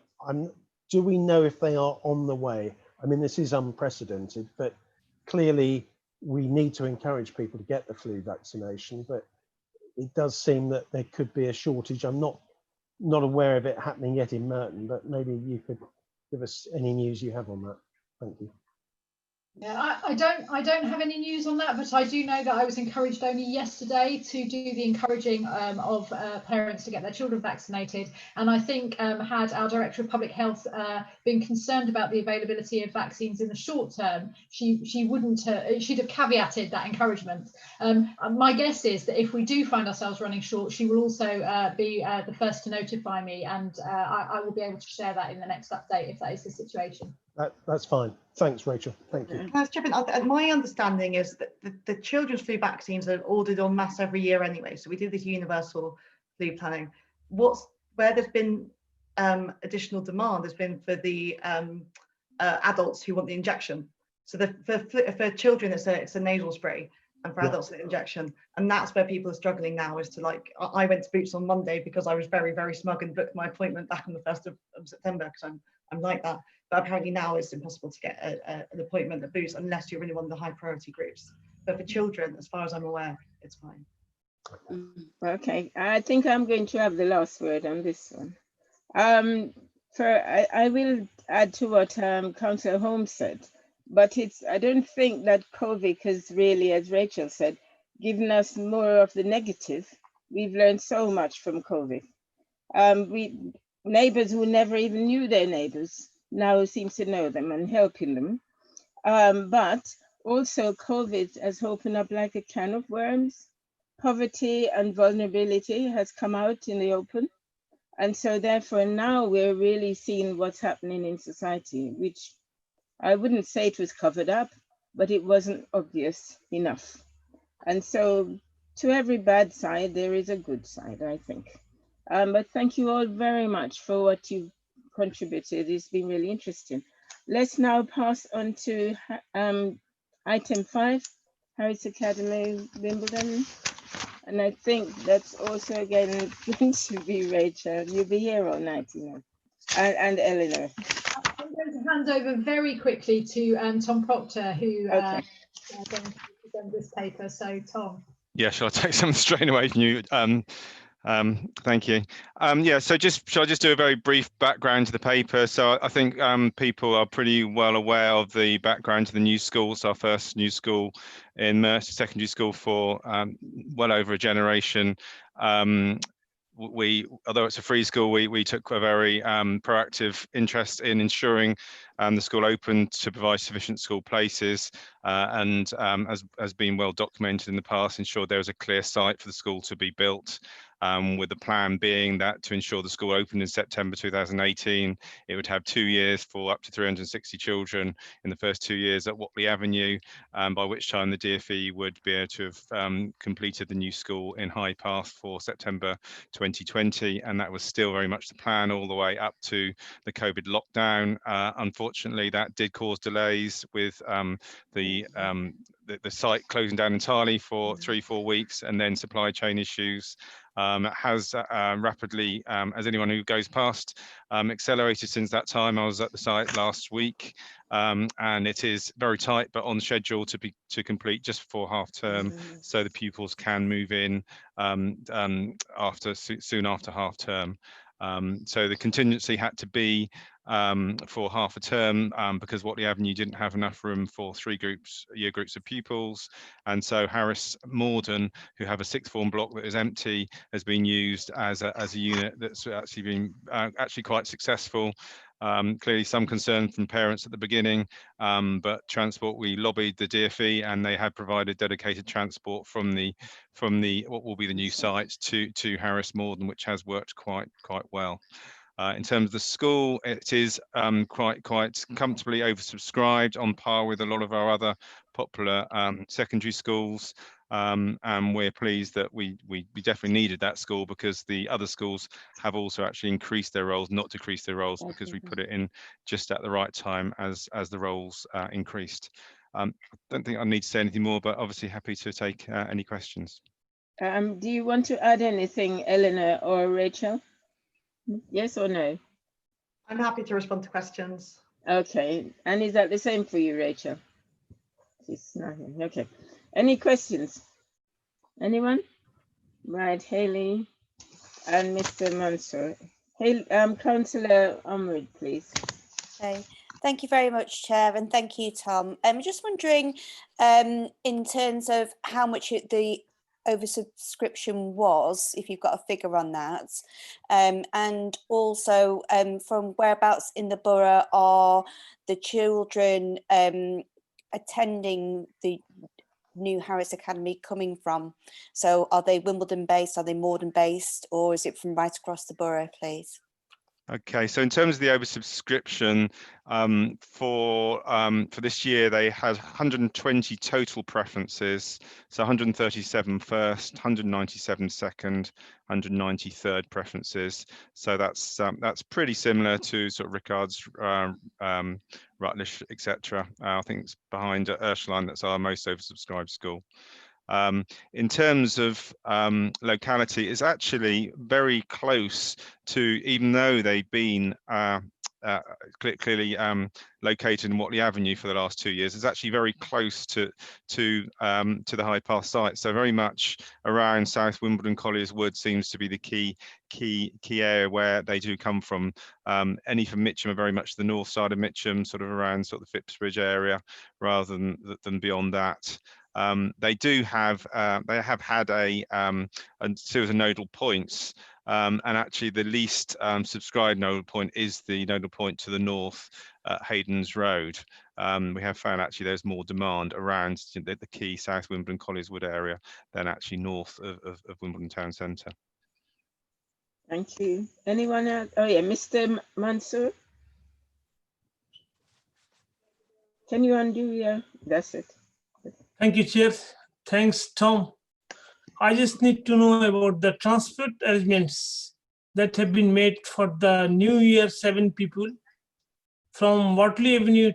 do we know if they are on the way? I mean, this is unprecedented, but clearly we need to encourage people to get the flu vaccination, but it does seem that there could be a shortage. I'm not aware of it happening yet in Merton, but maybe you could give us any news you have on that. Thank you. Yeah, I don't have any news on that, but I do know that I was encouraged only yesterday to do the encouraging of parents to get their children vaccinated. And I think had our Director of Public Health been concerned about the availability of vaccines in the short term, she wouldn't she'd have caveated that encouragement. My guess is that if we do find ourselves running short, she will also be the first to notify me, and I will be able to share that in the next update if that is the situation. That's fine. Thanks, Rachel. Thank you. Can I chip in? My understanding is that the children's flu vaccines are ordered en masse every year anyway. So we do this universal flu planning. Where there's been additional demand has been for the adults who want the injection. So for children, it's a nasal spray, and for adults, an injection. And that's where people are struggling now. Is to like, I went to Boots on Monday because I was very, very smug and booked my appointment back on the 1st of September because I'm like that. But apparently now it's impossible to get an appointment at Boots unless you're in one of the high priority groups. But for children, as far as I'm aware, it's fine. Okay, I think I'm going to have the last word on this one. I will add to what Councillor Holmes said, but I don't think that COVID has really, as Rachel said, given us more of the negative. We've learned so much from COVID. Neighbours who never even knew their neighbours now seems to know them and helping them. But also COVID has opened up like a can of worms. Poverty and vulnerability has come out in the open. And so therefore now we're really seeing what's happening in society, which I wouldn't say it was covered up, but it wasn't obvious enough. And so to every bad side, there is a good side, I think. But thank you all very much for what you've contributed. It's been really interesting. Let's now pass on to item 5, Harris Academy, Wimbledon. And I think that's also again going to be Rachel. You'll be here all night, you know, and Eleanor. I'm going to hand over very quickly to Tom Proctor, who is going to present this paper. So, Tom. Yeah, shall I take something straight away from you? Thank you. Yeah, so shall I just do a very brief background to the paper? So I think people are pretty well aware of the background to the new school. It's our first new school in Mercer Secondary School for well over a generation. Although it's a free school, we took a very proactive interest in ensuring the school opened to provide sufficient school places and as been well documented in the past, ensured there was a clear site for the school to be built. With the plan being that to ensure the school opened in September 2018, it would have 2 years for up to 360 children in the first 2 years at Watley Avenue, by which time the DfE would be able to have completed the new school in High Path for September 2020, and that was still very much the plan all the way up to the COVID lockdown. Unfortunately, that did cause delays with the site closing down entirely for 3-4 weeks, and then supply chain issues has rapidly, as anyone who goes past, accelerated since that time. I was at the site last week, and it is very tight, but on schedule to complete just before half term, so the pupils can move in soon after half term. So the contingency had to be for half a term because Watley Avenue didn't have enough room for 3 year groups of pupils, and so Harris Morden, who have a 6th form block that is empty, has been used as a unit that's actually been quite successful. Clearly some concern from parents at the beginning, but transport, we lobbied the DfE and they had provided dedicated transport from the what will be the new site to Harris Morden, which has worked quite well. In terms of the school, it is quite comfortably oversubscribed, on par with a lot of our other popular secondary schools. And we're pleased that we definitely needed that school, because the other schools have also actually increased their roles, not decreased their roles, because we put it in just at the right time as the roles increased. I don't think I need to say anything more, but obviously happy to take any questions. Do you want to add anything, Eleanor or Rachel? Yes or no? I'm happy to respond to questions. Okay, and is that the same for you, Rachel? She's not here. Okay. Any questions? Anyone? Right, Haley and Mr. Mansour. Councillor Omrid, please. Okay. Thank you very much, Chair, and thank you, Tom. I'm just wondering, in terms of how much the oversubscription was, if you've got a figure on that, and also from whereabouts in the borough are the children attending the new Harris Academy coming from? So are they Wimbledon based, are they Morden based, or is it from right across the borough, please? Okay, so in terms of the oversubscription, for this year, they had 120 total preferences, so 137 first, 197 second, 193rd preferences. So that's pretty similar to sort of Rickard's, Rutledge, etc. I think it's behind Ursuline, that's our most oversubscribed school. In terms of locality, it's actually very close to, even though they've been clearly located in Watley Avenue for the last 2 years, it's actually very close to the Hyde Park site. So very much around South Wimbledon, Colliers Wood seems to be the key area where they do come from. Any from Mitcham are very much the north side of Mitcham, sort of around sort of the Phipsbridge area, rather than beyond that. They do have they have had a series of nodal points, and actually the least subscribed nodal point is the nodal point to the north at Hayden's Road. We have found actually there's more demand around the key South Wimbledon Colliers Wood area than actually north of Wimbledon Town Centre. Thank you. Anyone else? Oh yeah, Mr. Mansour. Can you undo? Yeah, that's it. Thank you, Chair. Thanks, Tom. I just need to know about the transport arrangements that have been made for the New Year 7 people from Watley Avenue,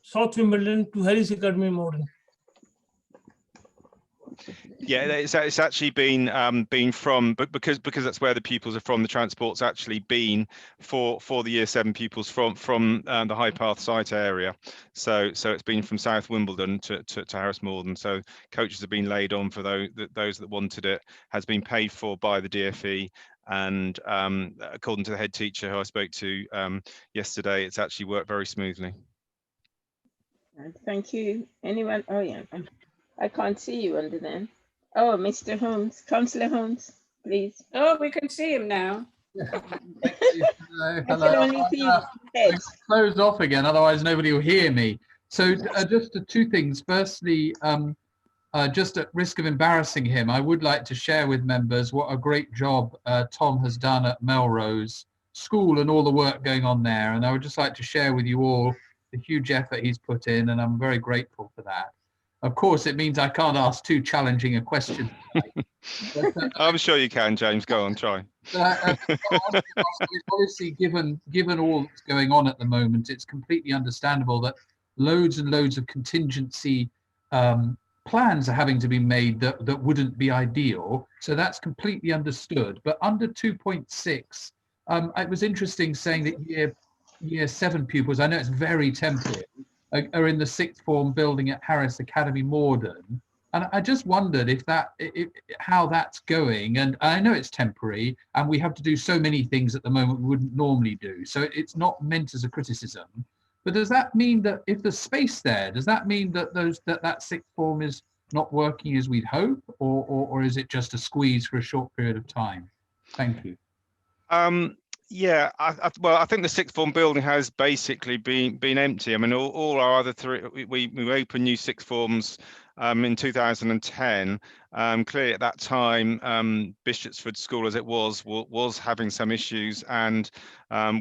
South Wimbledon to Harris Academy Morden. Yeah, it's actually been from, but because that's where the pupils are from, the transport's actually been for the year 7 pupils from the High Path site area. So it's been from South Wimbledon to Harris Morden. So coaches have been laid on for those that wanted it, has been paid for by the DfE. And according to the head teacher who I spoke to yesterday, it's actually worked very smoothly. Thank you. Anyone? Oh yeah, I can't see you under there. Oh, Mr. Holmes, Councillor Holmes, please. Oh, we can see him now. Hello. I can only see his head. Close off again, otherwise nobody will hear me. So just 2 things. Firstly, just at risk of embarrassing him, I would like to share with members what a great job Tom has done at Melrose School and all the work going on there. And I would just like to share with you all the huge effort he's put in, and I'm very grateful for that. Of course, it means I can't ask too challenging a question. But, I'm sure you can, James. Go on, try. Obviously, given all that's going on at the moment, it's completely understandable that loads and loads of contingency plans are having to be made that wouldn't be ideal. So that's completely understood. But under 2.6, it was interesting saying that year 7 pupils, I know it's very temporary, are in the 6th form building at Harris Academy Morden. And I just wondered how that's going. And I know it's temporary and we have to do so many things at the moment we wouldn't normally do. So it's not meant as a criticism. But does that mean that if there's space there, does that mean that that 6th form is not working as we'd hope? Or is it just a squeeze for a short period of time? Thank you. Yeah, well, I think the 6th form building has basically been empty. I mean, all our other 3, we opened new 6th forms in 2010. Clearly at that time, Bishopsford School, as it was having some issues and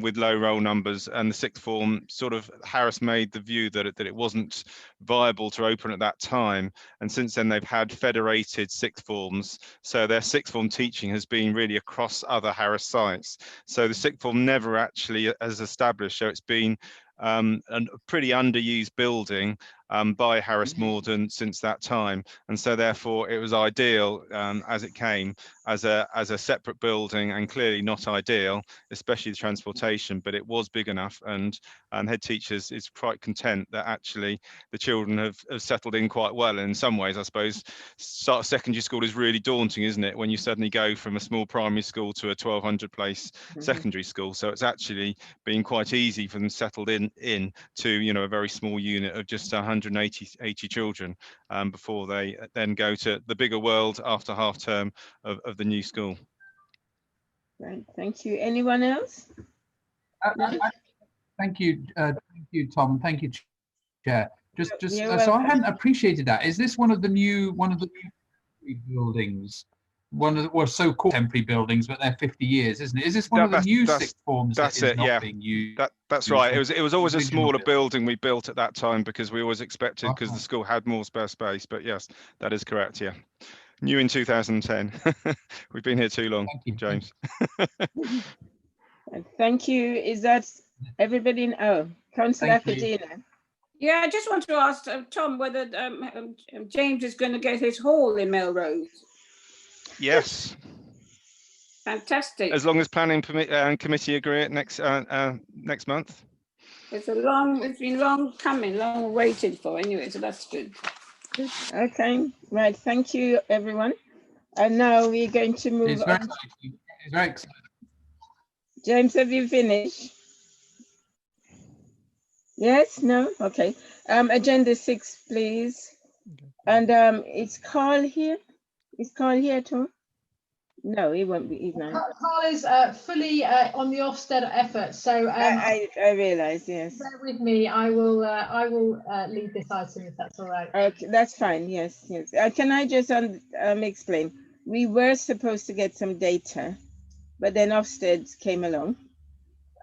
with low roll numbers, and the 6th form sort of, Harris made the view that it wasn't viable to open at that time. And since then they've had federated 6th forms. So their 6th form teaching has been really across other Harris sites. So the 6th form never actually has established. So it's been a pretty underused building by Harris Morden since that time, and so therefore it was ideal as it came. as a separate building, and clearly not ideal, especially the transportation, but it was big enough, and head teachers is quite content that actually the children have settled in quite well. And in some ways, I suppose, start of secondary school is really daunting, isn't it, when you suddenly go from a small primary school to a 1,200 place secondary school. So it's actually been quite easy for them settled in to, you know, a very small unit of just 180 children before they then go to the bigger world after half term of the new school. Right, thank you. Anyone else? Thank you, Tom, and thank you, Chair. Just You're so I welcome. hadn't appreciated that. Is this one of the new buildings? One of the, well, so-called temporary buildings, but they're 50 years, isn't it? Is this one of the new sixth forms that is not being used? That's right. It was always a smaller building. building we built at that time, because we always expected, because the school had more spare space. But yes, that is correct. Yeah, new in 2010. We've been here too long, James. Thank you. Is that everybody? Councillor Fedina. Yeah, I just want to ask Tom whether James is going to get his hall in Melrose. Yes. Fantastic. As long as planning committee agree it next month. It's been long coming, long waited for anyway, so that's good. Okay, right. Thank you, everyone. And now we're going to move It's on. very exciting. James, have you finished? Yes, no, okay. Agenda 6, please. And it's Carl here. Is Carl here too? No, he won't be even. Carl is fully on the Ofsted effort, so I realise, yes. Bear with me. I will lead this item if that's all right. Okay, that's fine. Yes, yes. Can I just explain? We were supposed to get some data, but then Ofsted came along.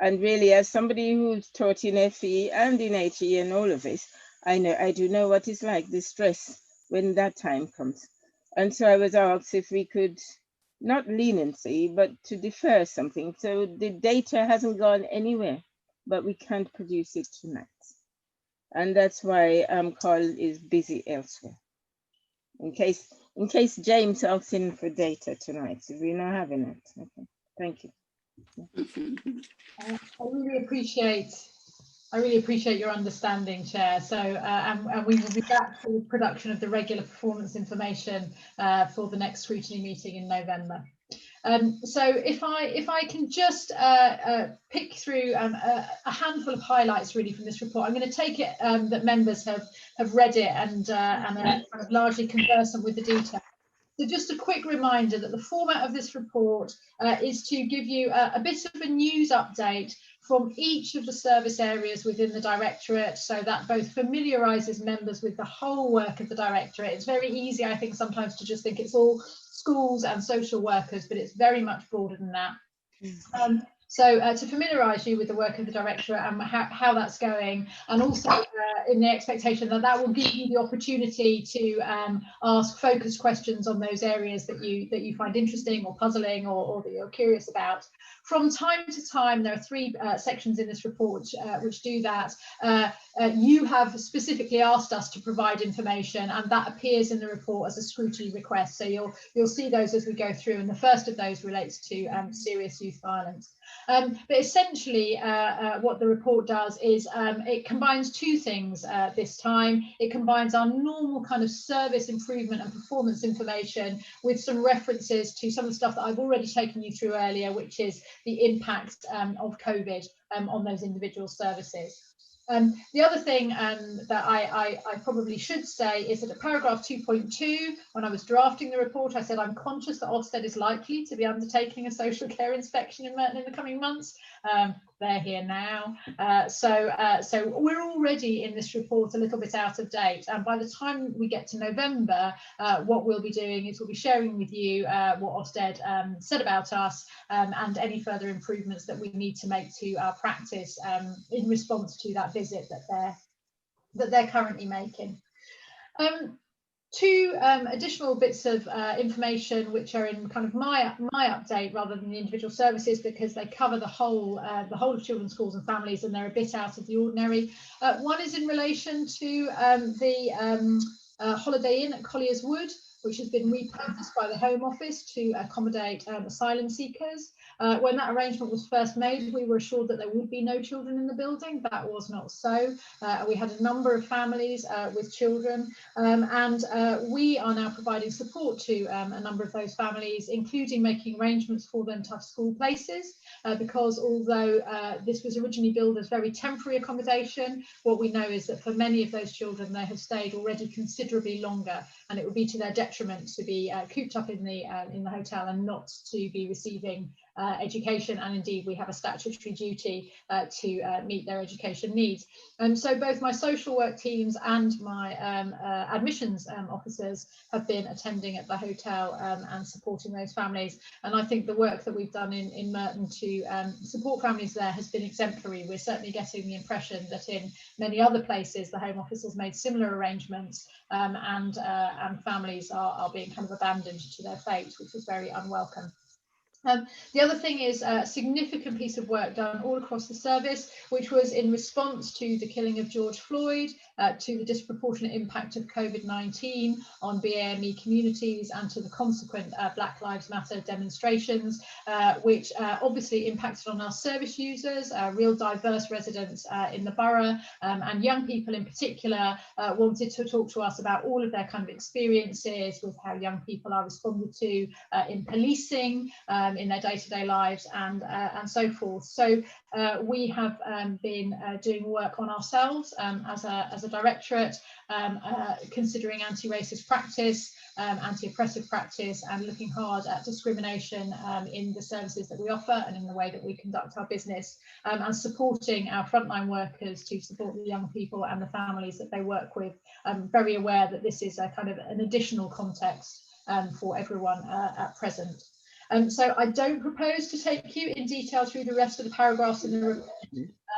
And really, as somebody who's taught in FE and in HE and all of this, I do know what it's like, the stress when that time comes. And so I was asked if we could, not leniency, but to defer something. So the data hasn't gone anywhere, but we can't produce it tonight. And that's why Carl is busy elsewhere. In case James asks in for data tonight, so we're not having it. Okay, thank you. I really appreciate your understanding, Chair. So, and we will be back for the production of the regular performance information for the next scrutiny meeting in November. So, if I can just pick through a handful of highlights really from this report, I'm going to take it that members have read it and are kind of largely conversant with the detail. So just a quick reminder that the format of this report is to give you a bit of a news update from each of the service areas within the Directorate, so that both familiarises members with the whole work of the Directorate. It's very easy, I think, sometimes to just think it's all schools and social workers, but it's very much broader than that. So to familiarise you with the work of the Directorate and how that's going, and also in the expectation that that will give you the opportunity to ask focused questions on those areas that you find interesting or puzzling or that you're curious about. From time to time, there are 3 sections in this report which do that. You have specifically asked us to provide information, and that appears in the report as a scrutiny request. So you'll see those as we go through, and the first of those relates to serious youth violence. But essentially, what the report does is it combines 2 things this time. It combines our normal kind of service improvement and performance information with some references to some of the stuff that I've already taken you through earlier, which is the impact of COVID on those individual services. The other thing that I probably should say is that at paragraph 2.2, when I was drafting the report, I said I'm conscious that Ofsted is likely to be undertaking a social care inspection in Merton in the coming months. They're here now. So we're already in this report a little bit out of date. And by the time we get to November, what we'll be doing is we'll be sharing with you what Ofsted said about us and any further improvements that we need to make to our practice in response to that visit that they're currently making. 2 additional bits of information which are in kind of my update rather than the individual services, because they cover the whole of children's schools and families, and they're a bit out of the ordinary. One is in relation to the Holiday Inn at Collier's Wood. which has been repurposed by the Home Office to accommodate asylum seekers. When that arrangement was first made, we were assured that there would be no children in the building. That was not so. We had a number of families with children, and we are now providing support to a number of those families, including making arrangements for them to have school places, because although this was originally billed as very temporary accommodation, what we know is that for many of those children, they have stayed already considerably longer, and it would be to their detriment to be cooped up in the hotel and not to be receiving education, and indeed we have a statutory duty to meet their education needs. And so both my social work teams and my admissions officers have been attending at the hotel and supporting those families. And I think the work that we've done in Merton to support families there has been exemplary. We're certainly getting the impression that in many other places the Home Office has made similar arrangements, and families are being kind of abandoned to their fate, which is very unwelcome. The other thing is a significant piece of work done all across the service, which was in response to the killing of George Floyd, to the disproportionate impact of COVID-19 on BAME communities, and to the consequent Black Lives Matter demonstrations, which obviously impacted on our service users, real diverse residents in the borough, and young people in particular wanted to talk to us about all of their kind of experiences with how young people are responded to in policing, in their day-to-day lives, and so forth. So we have been doing work on ourselves as a directorate, considering anti-racist practice, anti-oppressive practice, and looking hard at discrimination in the services that we offer and in the way that we conduct our business, and supporting our frontline workers to support the young people and the families that they work with. I'm very aware that this is a kind of an additional context for everyone at present. So I don't propose to take you in detail through the rest of the paragraphs in the report,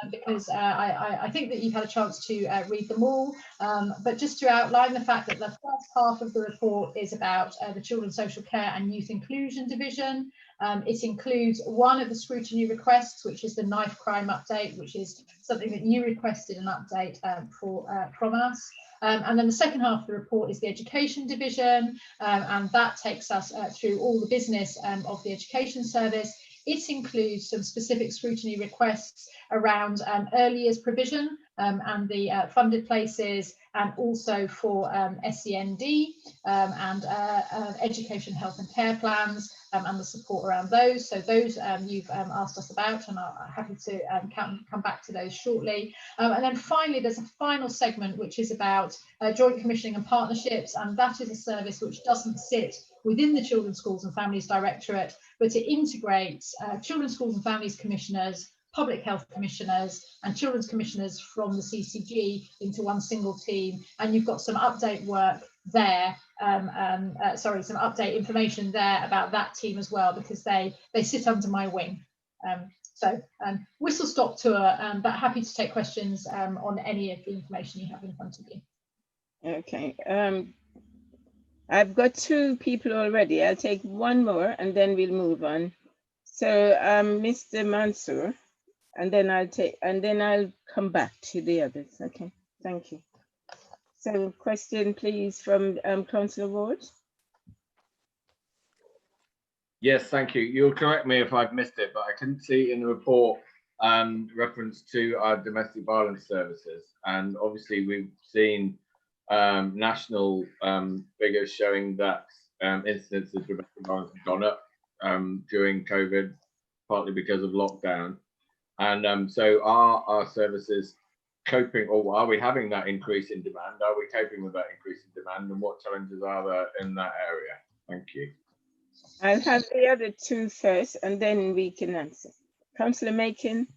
because I think that you've had a chance to read them all, but just to outline the fact that the first half of the report is about the Children's Social Care and Youth Inclusion Division. It includes one of the scrutiny requests, which is the knife crime update, which is something that you requested an update from us. And then the second half of the report is the Education Division, and that takes us through all the business of the Education Service. It includes some specific scrutiny requests around early years provision and the funded places, and also for SEND and education, health and care plans, and the support around those. So those you've asked us about, and I'm happy to come back to those shortly. And then finally, there's a final segment which is about joint commissioning and partnerships, and that is a service which doesn't sit within the Children's Schools and Families Directorate, but it integrates Children's Schools and Families Commissioners, Public Health Commissioners, and Children's Commissioners from the CCG into one single team. And you've got some update work there, some update information there about that team as well, because they sit under my wing. So whistle stop tour, but happy to take questions on any of the information you have in front of you. Okay. I've got two people already. I'll take one more and then we'll move on. So Mr. Mansour, and then I'll come back to the others. Okay, thank you. So question please from Councillor Ward. Yes, thank you. You'll correct me if I've missed it, but I couldn't see in the report reference to our domestic violence services. And obviously we've seen national figures showing that incidents of domestic violence have gone up during COVID, partly because of lockdown. And so are our services coping, or are we having that increase in demand? Are we coping with that increase in demand, and what challenges are there in that area? Thank you. I'll have the other two first and then we can answer. Councillor Makin.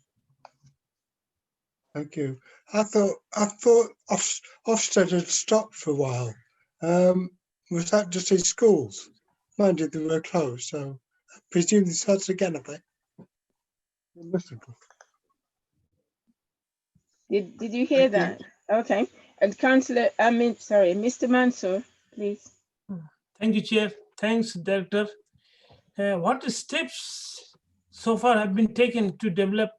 Thank you. I thought Ofsted had stopped for a while. Was that just in schools? Mind you, they were closed, so I presume this starts again, have they? Did you hear that? Okay. And Councillor, Mr. Mansour, please. Thank you, Chair. Thanks, Director. What steps so far have been taken to develop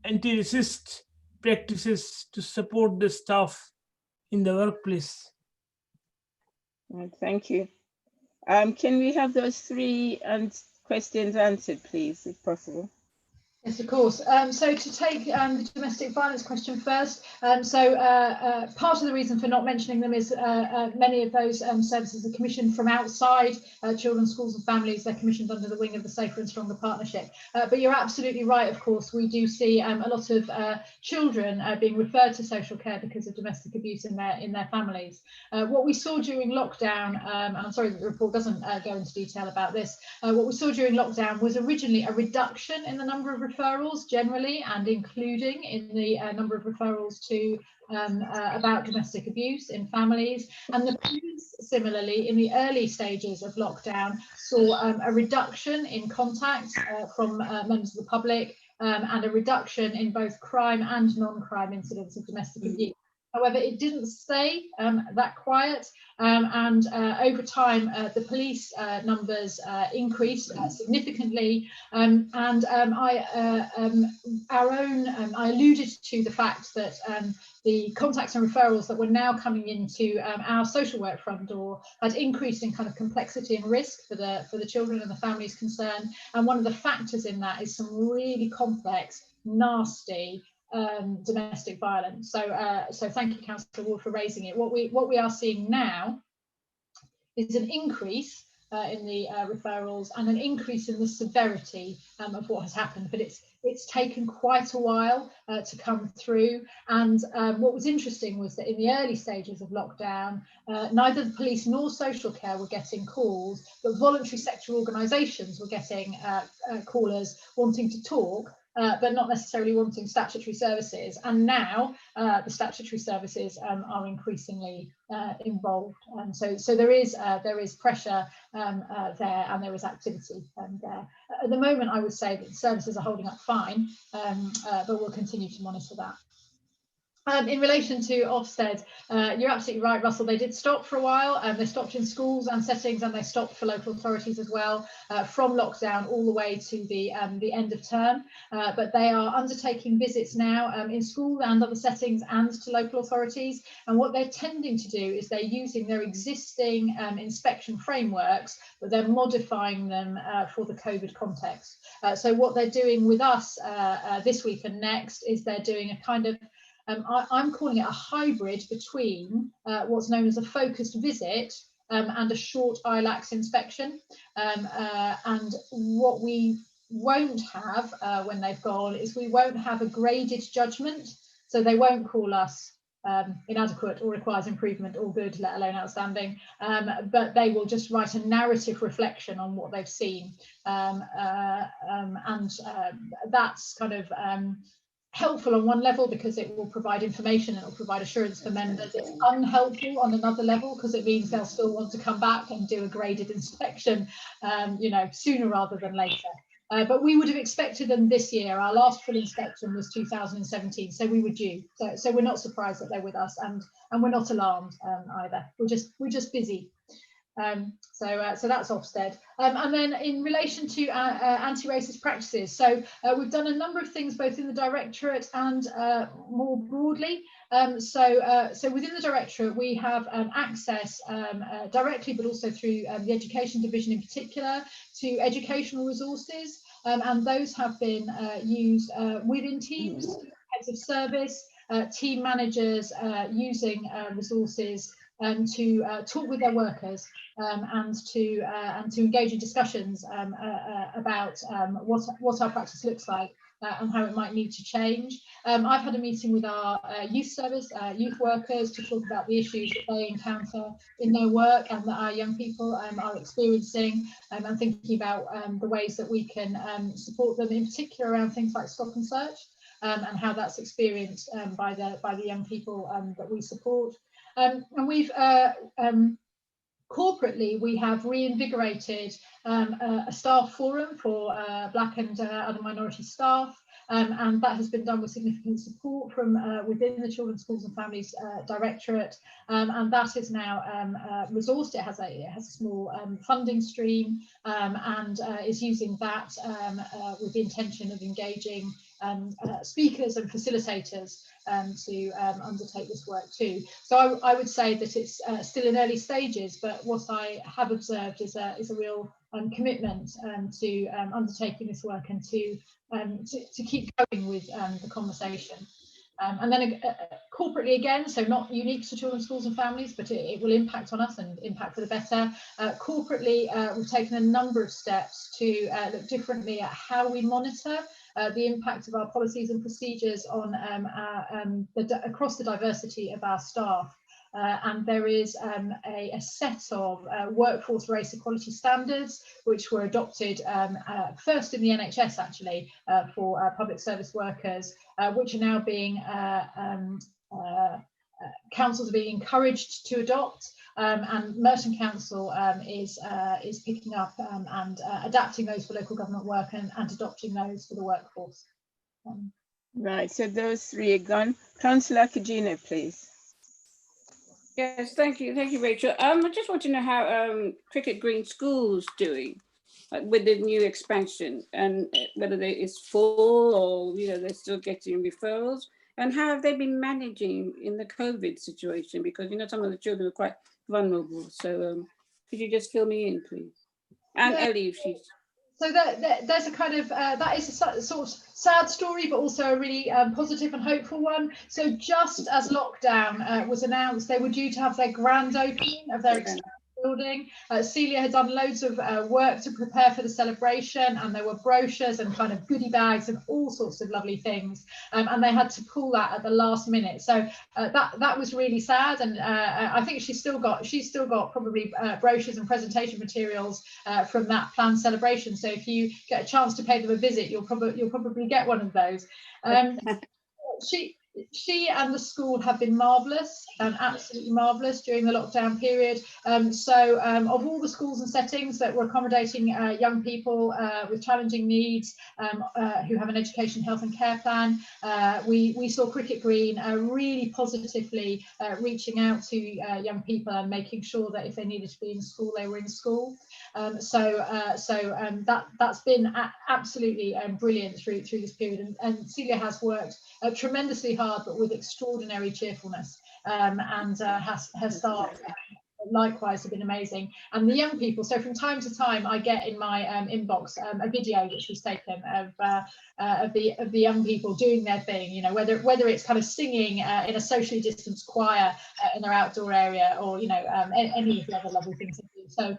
anti-racist practices to support the staff in the workplace? Thank you. Can we have those three questions answered, please, if possible? Yes, of course. So to take the domestic violence question first, part of the reason for not mentioning them is many of those services are commissioned from outside children's schools and families. They're commissioned under the wing of the Safer and Stronger Partnership. But you're absolutely right, of course. We do see a lot of children being referred to social care because of domestic abuse in their families. What we saw during lockdown, and I'm sorry that the report doesn't go into detail about this, what we saw during lockdown was originally a reduction in the number of referrals generally, and including in the number of referrals to about domestic abuse in families. And the police, similarly, in the early stages of lockdown, saw a reduction in contacts from members of the public and a reduction in both crime and non-crime incidents of domestic abuse. However, it didn't stay that quiet, and over time the police numbers increased significantly, I alluded to the fact that the contacts and referrals that were now coming into our social work front door had increased in kind of complexity and risk for the children and the families concerned. And one of the factors in that is some really complex, nasty domestic violence. So thank you, Councillor Ward, for raising it. What we are seeing now is an increase in the referrals and an increase in the severity of what has happened, but it's taken quite a while to come through. And what was interesting was that in the early stages of lockdown, neither the police nor social care were getting calls, but voluntary sector organisations were getting callers wanting to talk, but not necessarily wanting statutory services. And now the statutory services are increasingly involved. And so there is pressure there, and there is activity there. At the moment, I would say that the services are holding up fine, but we'll continue to monitor that. In relation to Ofsted, you're absolutely right, Russell. They did stop for a while, and they stopped in schools and settings, and they stopped for local authorities as well, from lockdown all the way to the end of term. But they are undertaking visits now in school and other settings and to local authorities. And what they're tending to do is they're using their existing inspection frameworks, but they're modifying them for the COVID context. So what they're doing with us this week and next is they're doing a kind of I'm calling it a hybrid between what's known as a focused visit and a short ILACS inspection. And what we won't have when they've gone is we won't have a graded judgment. So they won't call us inadequate or requires improvement or good, let alone outstanding, but they will just write a narrative reflection on what they've seen. That's kind of helpful on one level because it will provide information and it will provide assurance for members. It's unhelpful on another level because it means they'll still want to come back and do a graded inspection, sooner rather than later. But we would have expected them this year. Our last full inspection was 2017, so we were due. So we're not surprised that they're with us, and we're not alarmed either. We're just busy. So that's Ofsted. And then in relation to anti-racist practices, so we've done a number of things both in the Directorate and more broadly. So within the Directorate, we have access directly, but also through the Education Division in particular, to educational resources, and those have been used within teams, heads of service, team managers using resources to talk with their workers and to engage in discussions about what our practice looks like and how it might need to change. I've had a meeting with our youth service, youth workers, to talk about the issues that they encounter in their work and that our young people are experiencing, and thinking about the ways that we can support them, in particular around things like stop and search, and how that's experienced by the young people that we support. And we've corporately, we have reinvigorated a staff forum for Black and other minority staff, and that has been done with significant support from within the Children's Schools and Families Directorate, and that is now resourced. It has a small funding stream, and is using that with the intention of engaging speakers and facilitators to undertake this work too. So I would say that it's still in early stages, but what I have observed is a real commitment to undertaking this work and to keep going with the conversation. And then corporately again, so not unique to children, schools and families, but it will impact on us and impact for the better. Corporately, we've taken a number of steps to look differently at how we monitor the impact of our policies and procedures on across the diversity of our staff. And there is a set of workforce race equality standards which were adopted first in the NHS actually for public service workers, which are now being councils are being encouraged to adopt, and Merton Council is picking up and adapting those for local government work and adopting those for the workforce. Right, so those three are gone. Councillor Kajina, please. Yes, thank you, Rachel. I just want to know how Cricket Green School's doing with the new expansion, and whether it's full or they're still getting referrals, and how have they been managing in the COVID situation? Because some of the children are quite vulnerable. So could you just fill me in, please? And Yeah. Ellie, if she's. So there's a kind of, that is a sort of sad story, but also a really positive and hopeful one. So just as lockdown was announced, they were due to have their grand opening of their expanded building. Celia had done loads of work to prepare for the celebration, and there were brochures and kind of goodie bags and all sorts of lovely things. And they had to pull that at the last minute. So that was really sad. And I think she's still got probably brochures and presentation materials from that planned celebration. So if you get a chance to pay them a visit, you'll probably get one of those. She and the school have been marvellous, absolutely marvellous during the lockdown period. So of all the schools and settings that were accommodating young people with challenging needs who have an education, health and care plan, we saw Cricket Green really positively reaching out to young people and making sure that if they needed to be in school, they were in school. That's been absolutely brilliant through this period, and Celia has worked tremendously hard, but with extraordinary cheerfulness, and her staff likewise have been amazing. And the young people, so from time to time I get in my inbox a video which was taken of the young people doing their thing, whether it's kind of singing in a socially distanced choir in their outdoor area, or any of the other lovely things they do. So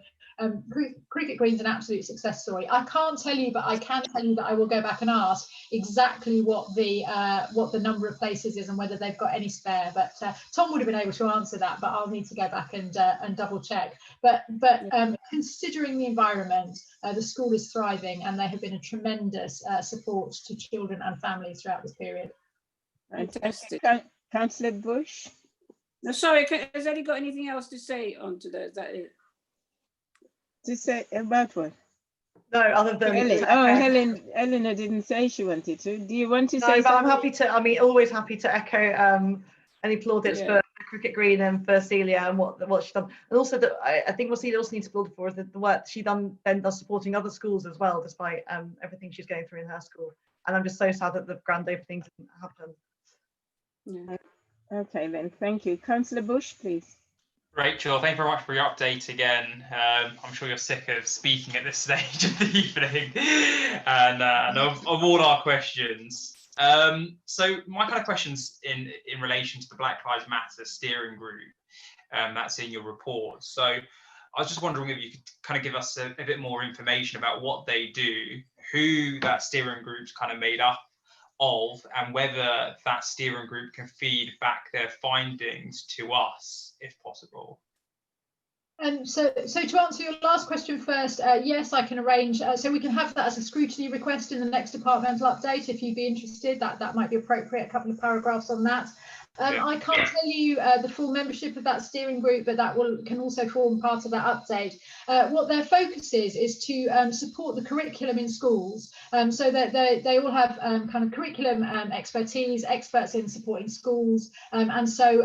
Cricket Green's an absolute success story. I can't tell you, but I can tell you that I will go back and ask exactly what the number of places is and whether they've got any spare. But Tom would have been able to answer that, but I'll need to go back and double check. But considering the environment, the school is thriving, and they have been a tremendous support to children and families throughout this period. Fantastic. Councillor Bush. No, sorry, has Ellie got anything else to say on to that? Is that it? To say about what? No, other than Eleanor didn't say she wanted to. Do you want to say but something? I'm happy to. Always happy to echo any plaudits for Cricket Green and for Celia and what she's done. And also that I think what Celia also needs to build for is the work she then does supporting other schools as well, despite everything she's going through in her school. And I'm just so sad that the grand opening didn't happen. Yeah. Okay then, thank you. Councillor Bush, please. Rachel, thank you very much for your update again. I'm sure you're sick of speaking at this stage of the evening and of all our questions. So my kind of questions in relation to the Black Lives Matter steering group that's in your report. So I was just wondering if you could kind of give us a bit more information about what they do, who that steering group's kind of made up of, and whether that steering group can feed back their findings to us, if possible. So to answer your last question first, yes, I can arrange, so we can have that as a scrutiny request in the next departmental update if you'd be interested. That might be appropriate, a couple of paragraphs on that. I can't tell you the full membership of that steering group, but that can also form part of that update. What their focus is to support the curriculum in schools, so that they all have kind of curriculum expertise, experts in supporting schools, and so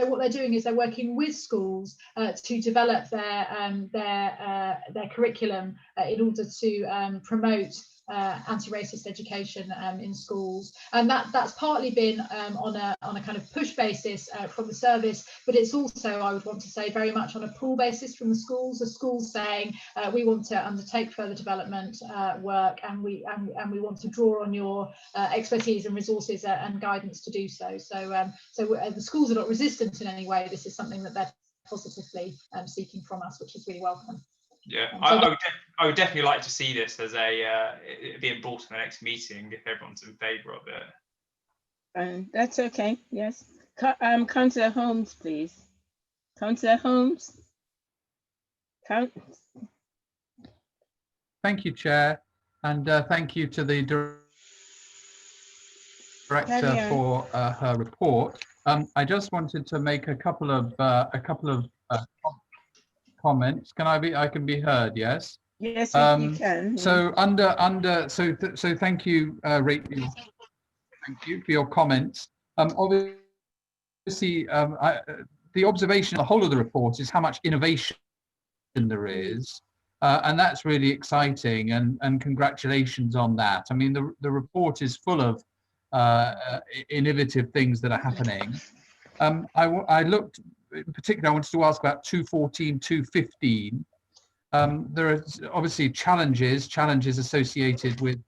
what they're doing is they're working with schools to develop their curriculum in order to promote anti-racist education in schools, and that's partly been on a kind of push basis from the service, but it's also, I would want to say, very much on a pull basis from the schools saying we want to undertake further development work, and we want to draw on your expertise and resources and guidance to do so. So the schools are not resistant in any way. This is something that they're positively seeking from us, which is really welcome. Yeah, So I would definitely like to see this as it being brought to the next meeting if everyone's in favour of it. That's okay. Yes. Councillor Holmes, please. Councillor Holmes. Thank you, Chair, and thank you to the Director for her report. I just wanted to make a couple of comments. I can be heard? Yes. Yes, you can. So so thank you, Rachel. Thank you for your comments. Obviously, the observation, the whole of the report is how much innovation there is, and that's really exciting. And congratulations on that. I mean, the report is full of innovative things that are happening. I looked, in particular, I wanted to ask about 214, 215. There are obviously challenges associated with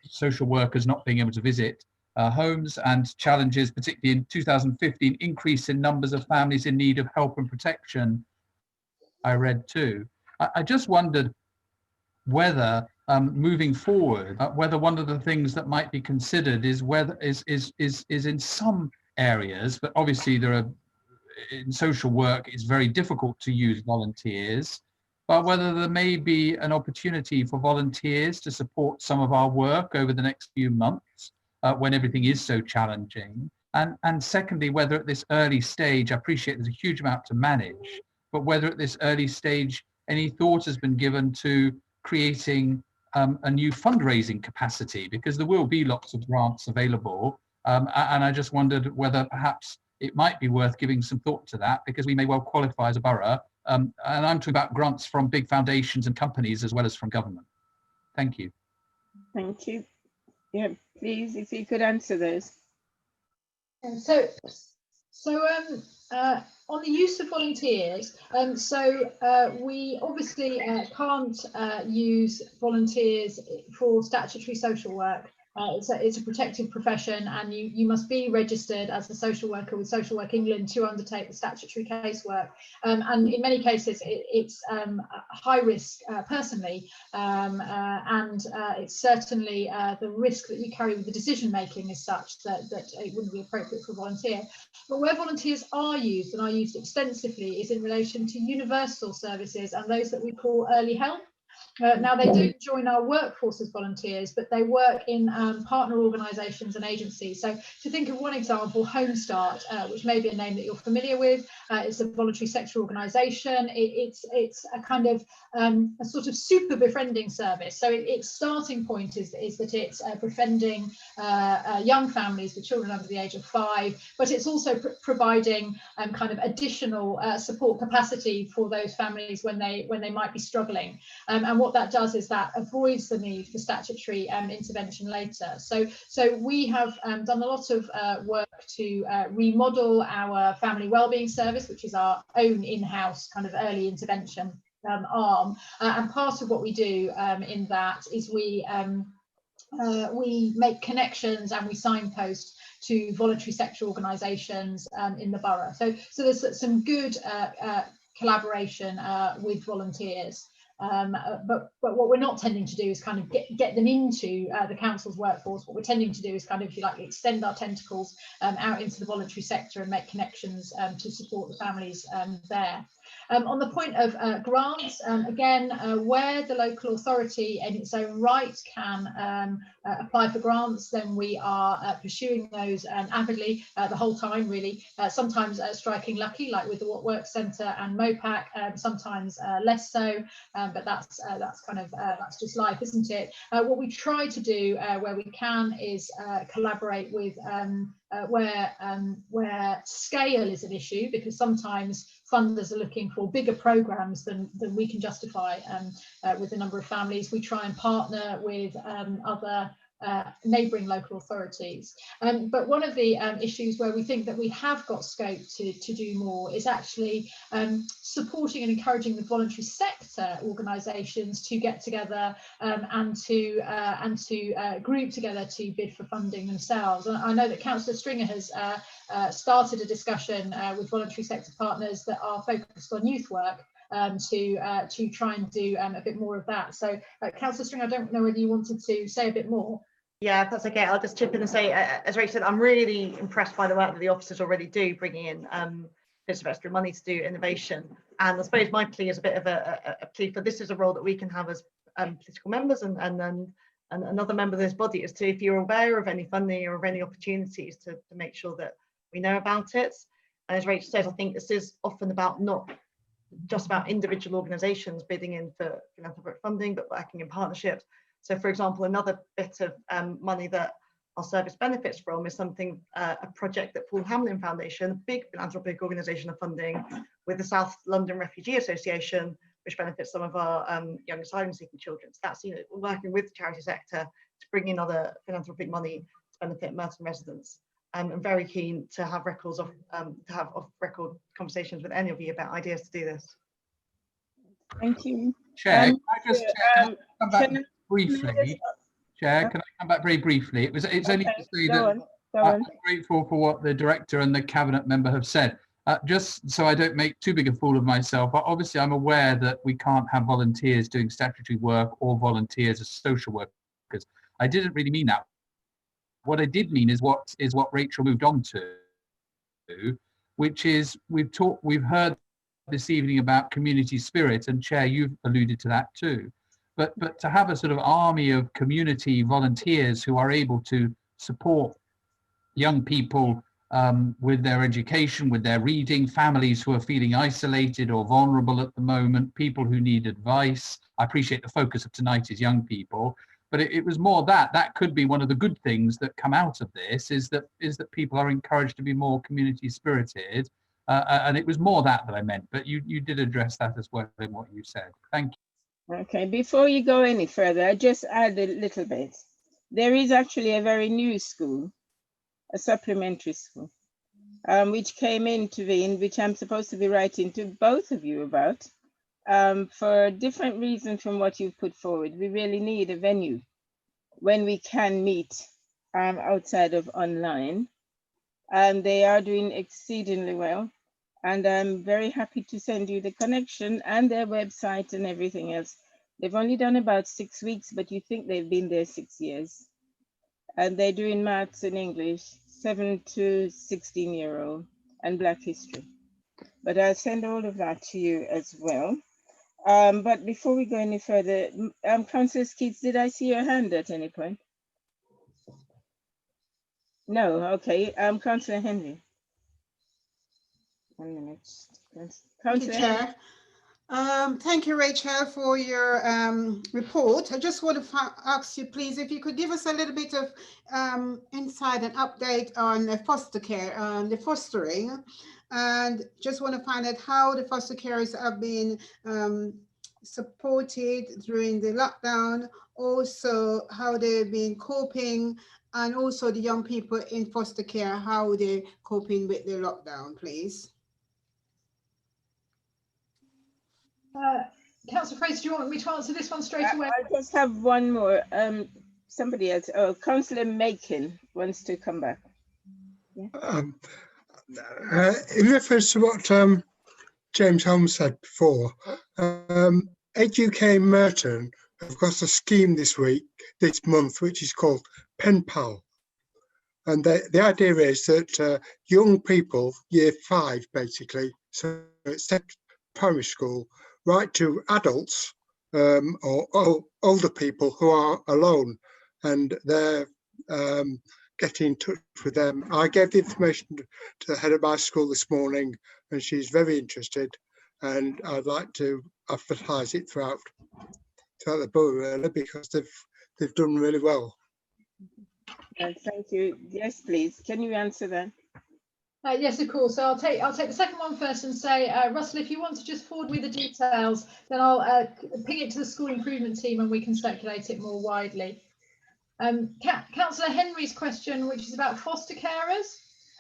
social workers not being able to visit homes, and challenges, particularly in 2015, increase in numbers of families in need of help and protection. I read too. I just wondered whether moving forward, whether one of the things that might be considered is whether is in some areas, but obviously there are, in social work it's very difficult to use volunteers, but whether there may be an opportunity for volunteers to support some of our work over the next few months when everything is so challenging. And secondly, whether at this early stage, I appreciate there's a huge amount to manage, but whether at this early stage any thought has been given to creating a new fundraising capacity, because there will be lots of grants available. And I just wondered whether perhaps it might be worth giving some thought to that, because we may well qualify as a borough. And I'm talking about grants from big foundations and companies as well as from government. Thank you. Thank you. Yeah, please, if you could answer those. On the use of volunteers, we obviously can't use volunteers for statutory social work. It's a protected profession, and you must be registered as a social worker with Social Work England to undertake the statutory casework. And in many cases, it's high risk personally, and it's certainly the risk that you carry with the decision making is such that it wouldn't be appropriate for a volunteer. But where volunteers are used, and are used extensively, is in relation to universal services and those that we call early help. Now, they do join our workforce as volunteers, but they work in partner organisations and agencies. So to think of one example, Home Start, which may be a name that you're familiar with, it's a voluntary sector organisation. It's a kind of a sort of super befriending service. So its starting point is that it's befriending young families with children under the age of 5, but it's also providing kind of additional support capacity for those families when they might be struggling. And what that does is that avoids the need for statutory intervention later. So we have done a lot of work to remodel our family wellbeing service, which is our own in-house kind of early intervention arm. And part of what we do in that is we make connections and we signpost to voluntary sector organisations in the borough. So there's some good collaboration with volunteers. But what we're not tending to do is kind of get them into the council's workforce. What we're tending to do is kind of, if you like, extend our tentacles out into the voluntary sector and make connections to support the families there. On the point of grants, again, where the local authority in its own right can apply for grants, then we are pursuing those avidly the whole time, really. Sometimes striking lucky, like with the What Works Centre and MOPAC, sometimes less so, but that's kind of that's just life, isn't it? What we try to do where we can is collaborate with where scale is an issue, because sometimes funders are looking for bigger programs than we can justify with the number of families. We try and partner with other neighbouring local authorities. But one of the issues where we think that we have got scope to do more is actually supporting and encouraging the voluntary sector organisations to get together and to group together to bid for funding themselves. And I know that Councillor Stringer has started a discussion with voluntary sector partners that are focused on youth work to try and do a bit more of that. So Councillor Stringer, I don't know whether you wanted to say a bit more. Yeah, if that's okay, I'll just chip in and say, as Rachel said, I'm really impressed by the work that the officers already do, bringing in bits of extra money to do innovation. And I suppose my plea is a bit of a plea for this is a role that we can have as political members and another member of this body, is to, if you're aware of any funding or of any opportunities, to make sure that we know about it. And as Rachel says, I think this is often about not just about individual organisations bidding in for philanthropic funding, but working in partnerships. So, for example, another bit of money that our service benefits from is something, a project that Paul Hamlin Foundation, a big philanthropic organisation, are funding with the South London Refugee Association, which benefits some of our young asylum-seeking children. So that's, working with the charity sector to bring in other philanthropic money to benefit Merton residents. I'm very keen to have records of off-record conversations with any of you about ideas to do this. Thank you. Chair, can I just come back briefly? Chair, can I come back very briefly? It's only to say that I'm grateful for what the director and the cabinet member have said. Just so I don't make too big a fool of myself, but obviously I'm aware that we can't have volunteers doing statutory work or volunteers as social workers. I didn't really mean that. What I did mean is what Rachel moved on to, which is we've heard this evening about community spirit, and Chair, you've alluded to that too. But to have a sort of army of community volunteers who are able to support young people with their education, with their reading, families who are feeling isolated or vulnerable at the moment, people who need advice. I appreciate the focus of tonight is young people, but it was more that could be one of the good things that come out of this, is that people are encouraged to be more community spirited. And it was more that I meant, but you did address that as well in what you said. Thank you. Okay, before you go any further, I just add a little bit. There is actually a very new school, a supplementary school, which came into being, which I'm supposed to be writing to both of you about, for a different reason from what you've put forward. We really need a venue when we can meet outside of online, and they are doing exceedingly well. And I'm very happy to send you the connection and their website and everything else. They've only done about 6 weeks, but you think they've been there 6 years. And they're doing maths and English, 7 to 16-year-old, and Black history. But I'll send all of that to you as well. But before we go any further, Councillor Skeets, did I see your hand at any point? No, okay. Councillor Henry. 1 minute. Thank you, Chair. Thank you, Rachel, for your report. I just want to ask you, please, if you could give us a little bit of insight and update on foster care, the fostering, and just want to find out how the foster carers have been supported during the lockdown, also how they've been coping, and also the young people in foster care, how they're coping with the lockdown, please. Councillor Fraser, do you want me to answer this one straight away? I just have one more. Somebody else. Oh, Councillor Macon wants to come back. Yeah. In reference to what James Holmes said before, EdUK Merton have got a scheme this month, which is called Pen Pal. And the idea is that young people, year 5 basically, so it's primary school, right to adults or older people who are alone, and they're getting in touch with them. I gave the information to the head of my school this morning, and she's very interested, and I'd like to advertise it throughout the borough, really, because they've done really well. Thank you. Yes, please. Can you answer that? Yes, of course. So I'll take the second one first and say, Russell, if you want to just forward me the details, then I'll ping it to the school improvement team and we can circulate it more widely. Councillor Henry's question, which is about foster carers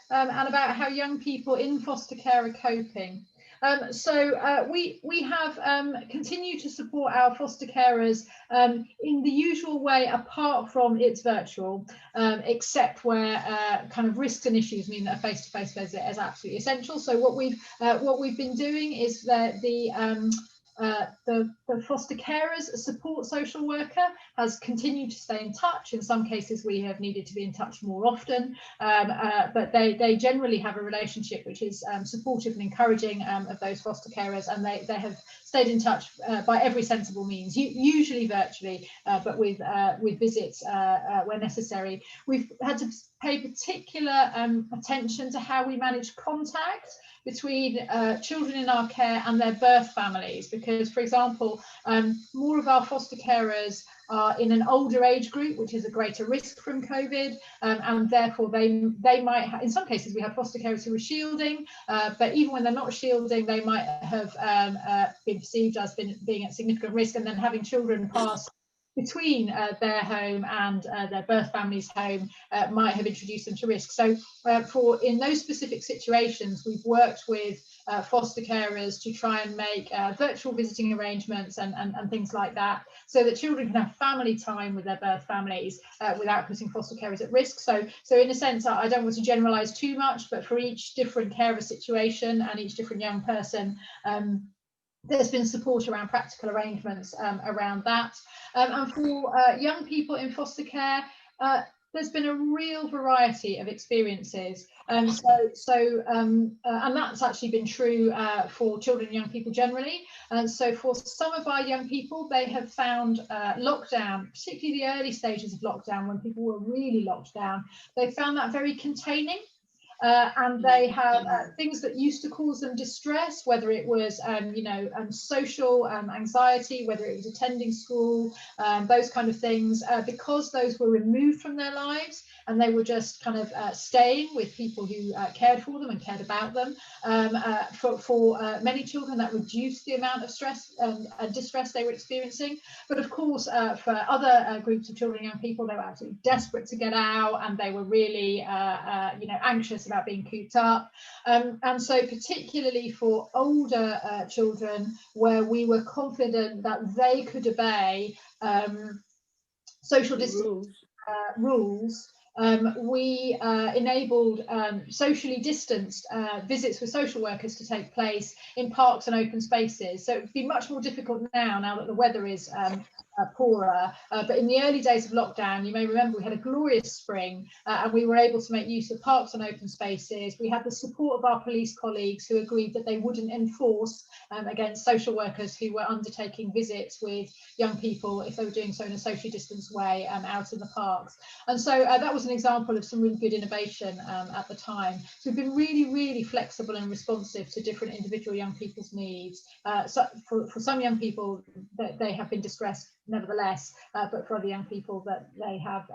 and about how young people in foster care are coping. We have continued to support our foster carers in the usual way, apart from it's virtual, except where kind of risks and issues mean that a face-to-face visit is absolutely essential. So what we've been doing is that the foster carers support social worker has continued to stay in touch. In some cases, we have needed to be in touch more often, but they generally have a relationship which is supportive and encouraging of those foster carers, and they have stayed in touch by every sensible means, usually virtually, but with visits where necessary. We've had to pay particular attention to how we manage contact between children in our care and their birth families, because, for example, more of our foster carers are in an older age group, which is a greater risk from COVID, and therefore they might have, in some cases we have foster carers who are shielding, but even when they're not shielding, they might have been perceived as being at significant risk, and then having children pass between their home and their birth family's home might have introduced them to risk. So in those specific situations, we've worked with foster carers to try and make virtual visiting arrangements and things like that, so that children can have family time with their birth families without putting foster carers at risk. So in a sense, I don't want to generalize too much, but for each different carer situation and each different young person, there's been support around practical arrangements around that. And for young people in foster care, there's been a real variety of experiences. And that's actually been true for children and young people generally. And so for some of our young people, they have found lockdown, particularly the early stages of lockdown when people were really locked down, they found that very containing. And they have things that used to cause them distress, whether it was, social anxiety, whether it was attending school, those kind of things, because those were removed from their lives and they were just kind of staying with people who cared for them and cared about them. For many children, that reduced the amount of stress and distress they were experiencing. But of course, for other groups of children and young people, they were absolutely desperate to get out, and they were really, anxious about being cooped up. And so particularly for older children, where we were confident that they could obey social distance rules, we enabled socially distanced visits with social workers to take place in parks and open spaces. So it would be much more difficult now that the weather is poorer, but in the early days of lockdown, you may remember we had a glorious spring, and we were able to make use of parks and open spaces. We had the support of our police colleagues who agreed that they wouldn't enforce against social workers who were undertaking visits with young people if they were doing so in a socially distanced way out in the parks. And so that was an example of some really good innovation at the time. So we've been really, really flexible and responsive to different individual young people's needs. So for some young people, they have been distressed nevertheless, but for other young people, that they have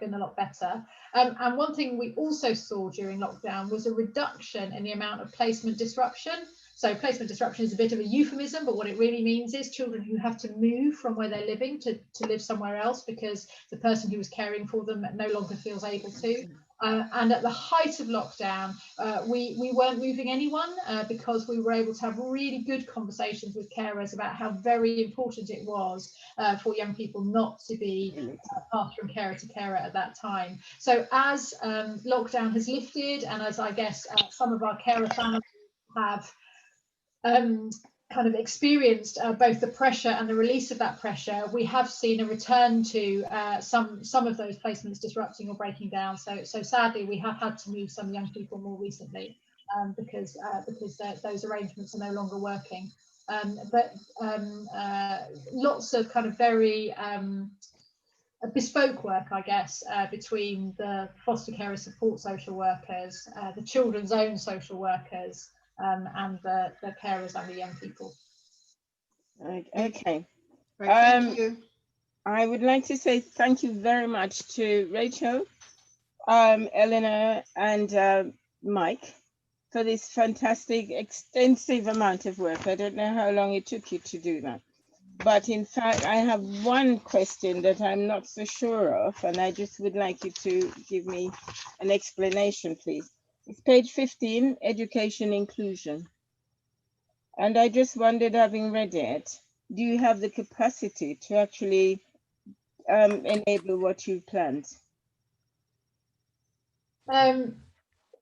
been a lot better. And one thing we also saw during lockdown was a reduction in the amount of placement disruption. So placement disruption is a bit of a euphemism, but what it really means is children who have to move from where they're living to live somewhere else because the person who was caring for them no longer feels able to. And at the height of lockdown, we weren't moving anyone because we were able to have really good conversations with carers about how very important it was for young people not to be passed from carer to carer at that time. So as lockdown has lifted, and as I guess some of our carer families have kind of experienced both the pressure and the release of that pressure, we have seen a return to some of those placements disrupting or breaking down. So sadly, we have had to move some young people more recently because those arrangements are no longer working. But lots of kind of very bespoke work, I guess, between the foster carer support social workers, the children's own social workers, and the carers and the young people. Okay. Thank you. I would like to say thank you very much to Rachel, Eleanor, and Mike, for this fantastic, extensive amount of work. I don't know how long it took you to do that. But in fact, I have one question that I'm not so sure of, and I just would like you to give me an explanation, please. It's page 15, Education Inclusion. And I just wondered, having read it, do you have the capacity to actually enable what you've planned?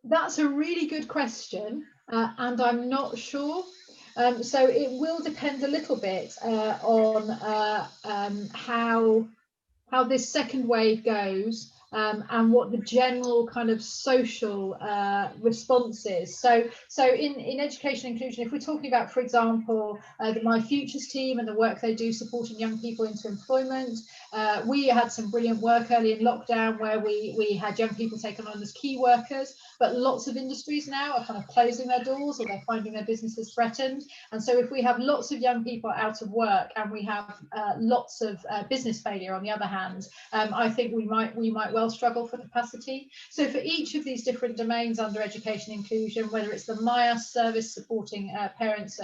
That's a really good question, and I'm not sure. So it will depend a little bit on how this second wave goes, and what the general kind of social response is. So in education inclusion, if we're talking about, for example, the My Futures team and the work they do supporting young people into employment, we had some brilliant work early in lockdown where we had young people taken on as key workers, but lots of industries now are kind of closing their doors or they're finding their businesses threatened. And so if we have lots of young people out of work and we have lots of business failure on the other hand, I think we might well struggle for capacity. So for each of these different domains under education inclusion, whether it's the MyUs service supporting parents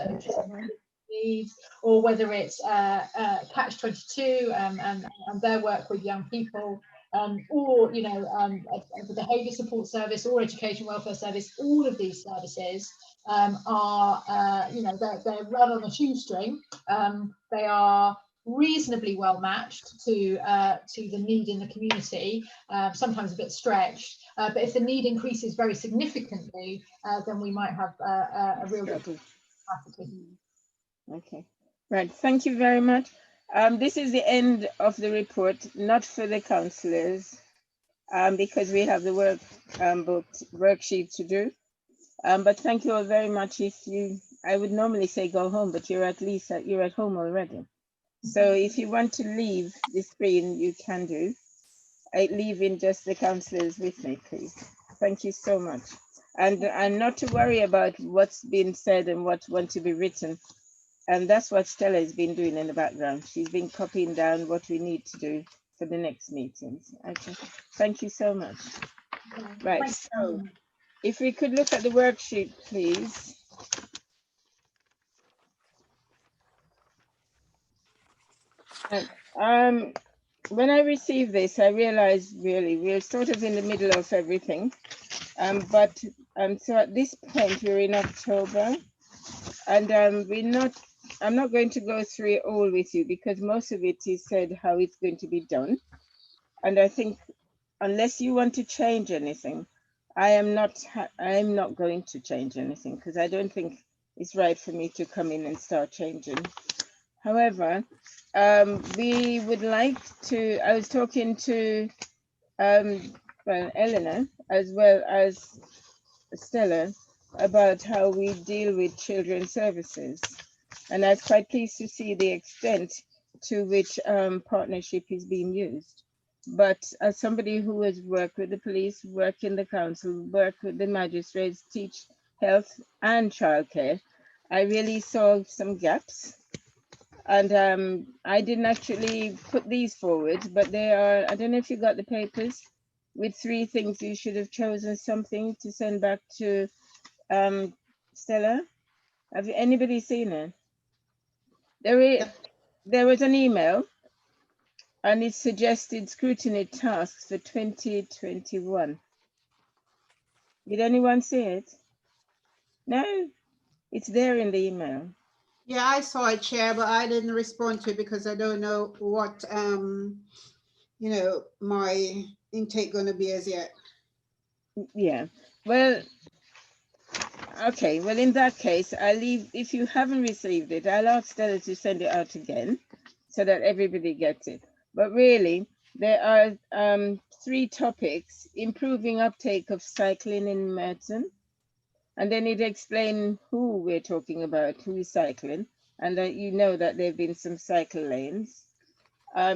needs, or whether it's Catch 22 and their work with young people, or the behaviour support service or education welfare service, all of these services are they're run on a shoestring. They are reasonably well matched to the need in the community, sometimes a bit stretched, but if the need increases very significantly, then we might have a real capacity. Okay, right, thank you very much. This is the end of the report, not for the councillors, because we have the worksheet to do. But thank you all very much. I would normally say go home, but you're at home already. So if you want to leave the screen, you can do. Leaving just the councillors with me, please. Thank you so much. And not to worry about what's been said and what's going to be written. And that's what Stella has been doing in the background. She's been copying down what we need to do for the next meetings. Okay, thank you so much. Right, so if we could look at the worksheet, please. When I received this, I realized really we're sort of in the middle of everything. So at this point, we're in October, and I'm not going to go through it all with you because most of it is said how it's going to be done. And I think unless you want to change anything, I am not going to change anything because I don't think it's right for me to come in and start changing. However, we would like to, I was talking to Eleanor as well as Stella about how we deal with children's services. And I was quite pleased to see the extent to which partnership is being used. But as somebody who has worked with the police, worked in the council, worked with the magistrates, teach health and childcare, I really saw some gaps. And I didn't actually put these forward, but they are, I don't know if you got the papers with 3 things you should have chosen something to send back to Stella. Have anybody seen it? There was an email and it suggested scrutiny tasks for 2021. Did anyone see it? No, it's there in the email. Yeah, I saw it, Chair, but I didn't respond to it because I don't know what, my intake going to be as yet. Yeah, well, okay, well, in that case, if you haven't received it, I'll ask Stella to send it out again so that everybody gets it. But really, there are 3 topics: improving uptake of cycling in Merton. And then it explains who we're talking about, who is cycling, and that you know that there have been some cycle lanes.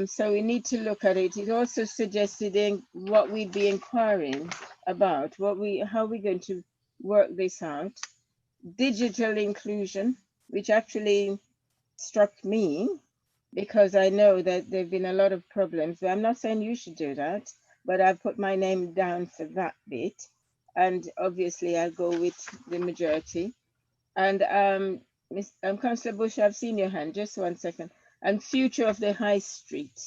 So we need to look at it. It also suggested what we'd be inquiring about, how we're going to work this out. Digital inclusion, which actually struck me because I know that there've been a lot of problems. I'm not saying you should do that, but I've put my name down for that bit. and obviously I'll go with the majority. And Councillor Bush, I've seen your hand, just 1 second. And future of the high street.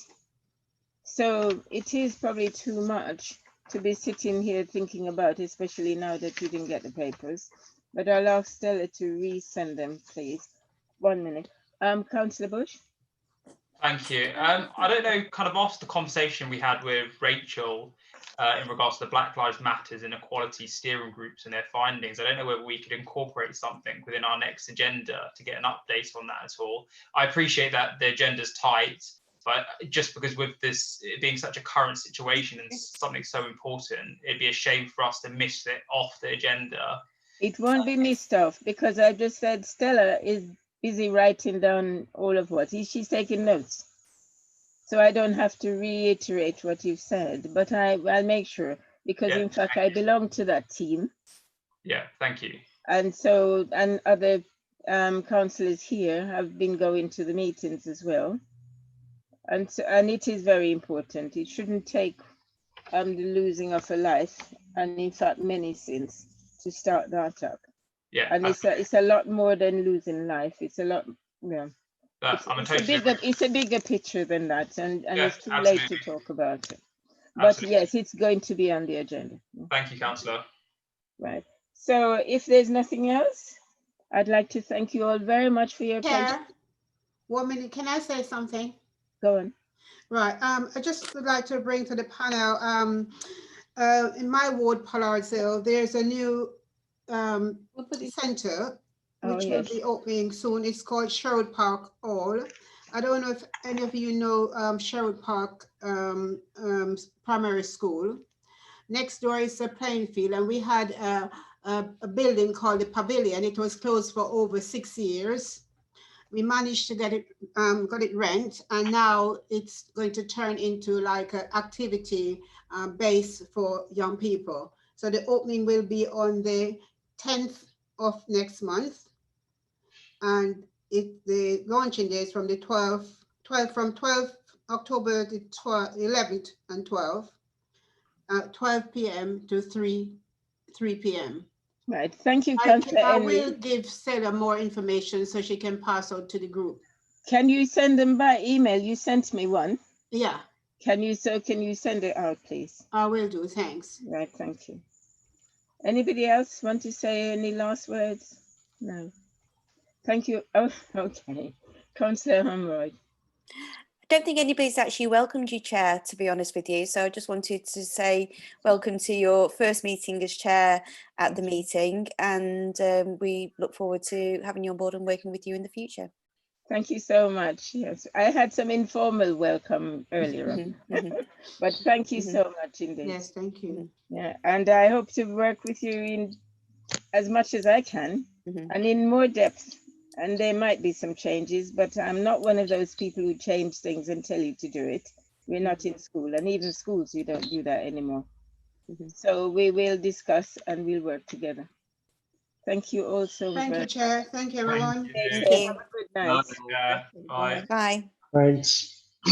So it is probably too much to be sitting here thinking about, especially now that you didn't get the papers. But I'll ask Stella to resend them, please. 1 minute. Councillor Bush? Thank you. I don't know, kind of after the conversation we had with Rachel in regards to the Black Lives Matters and equality steering groups and their findings, I don't know whether we could incorporate something within our next agenda to get an update on that at all. I appreciate that the agenda's tight, but just because with this it being such a current situation and something so important, it'd be a shame for us to miss it off the agenda. It won't be missed off because I just said Stella is busy writing down all of what she's taking notes, so I don't have to reiterate what you've said, but I'll make sure, because in fact I belong to that team. Yeah, thank you. And so, and other councillors here have been going to the meetings as well, and so, and it is very important. It shouldn't take the losing of a life, and in fact many since, to start that up. Yeah, and it's a lot more than losing life. It's a lot, yeah. It's a bigger picture than that, and yeah, it's too late to talk about it. But absolutely. Yes, it's going to be on the agenda. Thank you, Councillor. Right. So if there's nothing else, I'd like to thank you all very much for your Chair, 1 minute. Can I say something? Go on. Right. I just would like to bring to the panel. In my ward, Pollardville, there's a new center which will be opening soon. It's called Sherwood Park Hall. I don't know if any of you know Sherwood Park Primary School. Next door is a playing field, and we had a building called the Pavilion. It was closed for over 6 years. We managed to get it, got it rent, and now it's going to turn into like an activity base for young people. So the opening will be on the 10th of next month, and the launching days from the 12 October the 11th and 12th, 12 p.m. to 3 p.m. Right, thank you, Councillor. I will give Stella more information so she can pass out to the group. Can you send them by email? You sent me one. Yeah. Can you send it out, please? I will do, thanks. Right, thank you. Anybody else want to say any last words? No. Thank you. Oh, okay. Councillor Humroyd. I don't think anybody's actually welcomed you, Chair, to be honest with you. So I just wanted to say welcome to your first meeting as Chair at the meeting, and we look forward to having you on board and working with you in the future. Thank you so much. Yes, I had some informal welcome earlier on, but thank you so much indeed. Yes, thank you. Yeah, and I hope to work with you in as much as I can and in more depth. And there might be some changes, but I'm not one of those people who change things and tell you to do it. We're not in school, and even schools, you don't do that anymore. So we will discuss and we'll work together. Thank you all so much. Thank you, Chair. Thank you, everyone. Thank you. Have a good night. Bye. Bye. Thanks.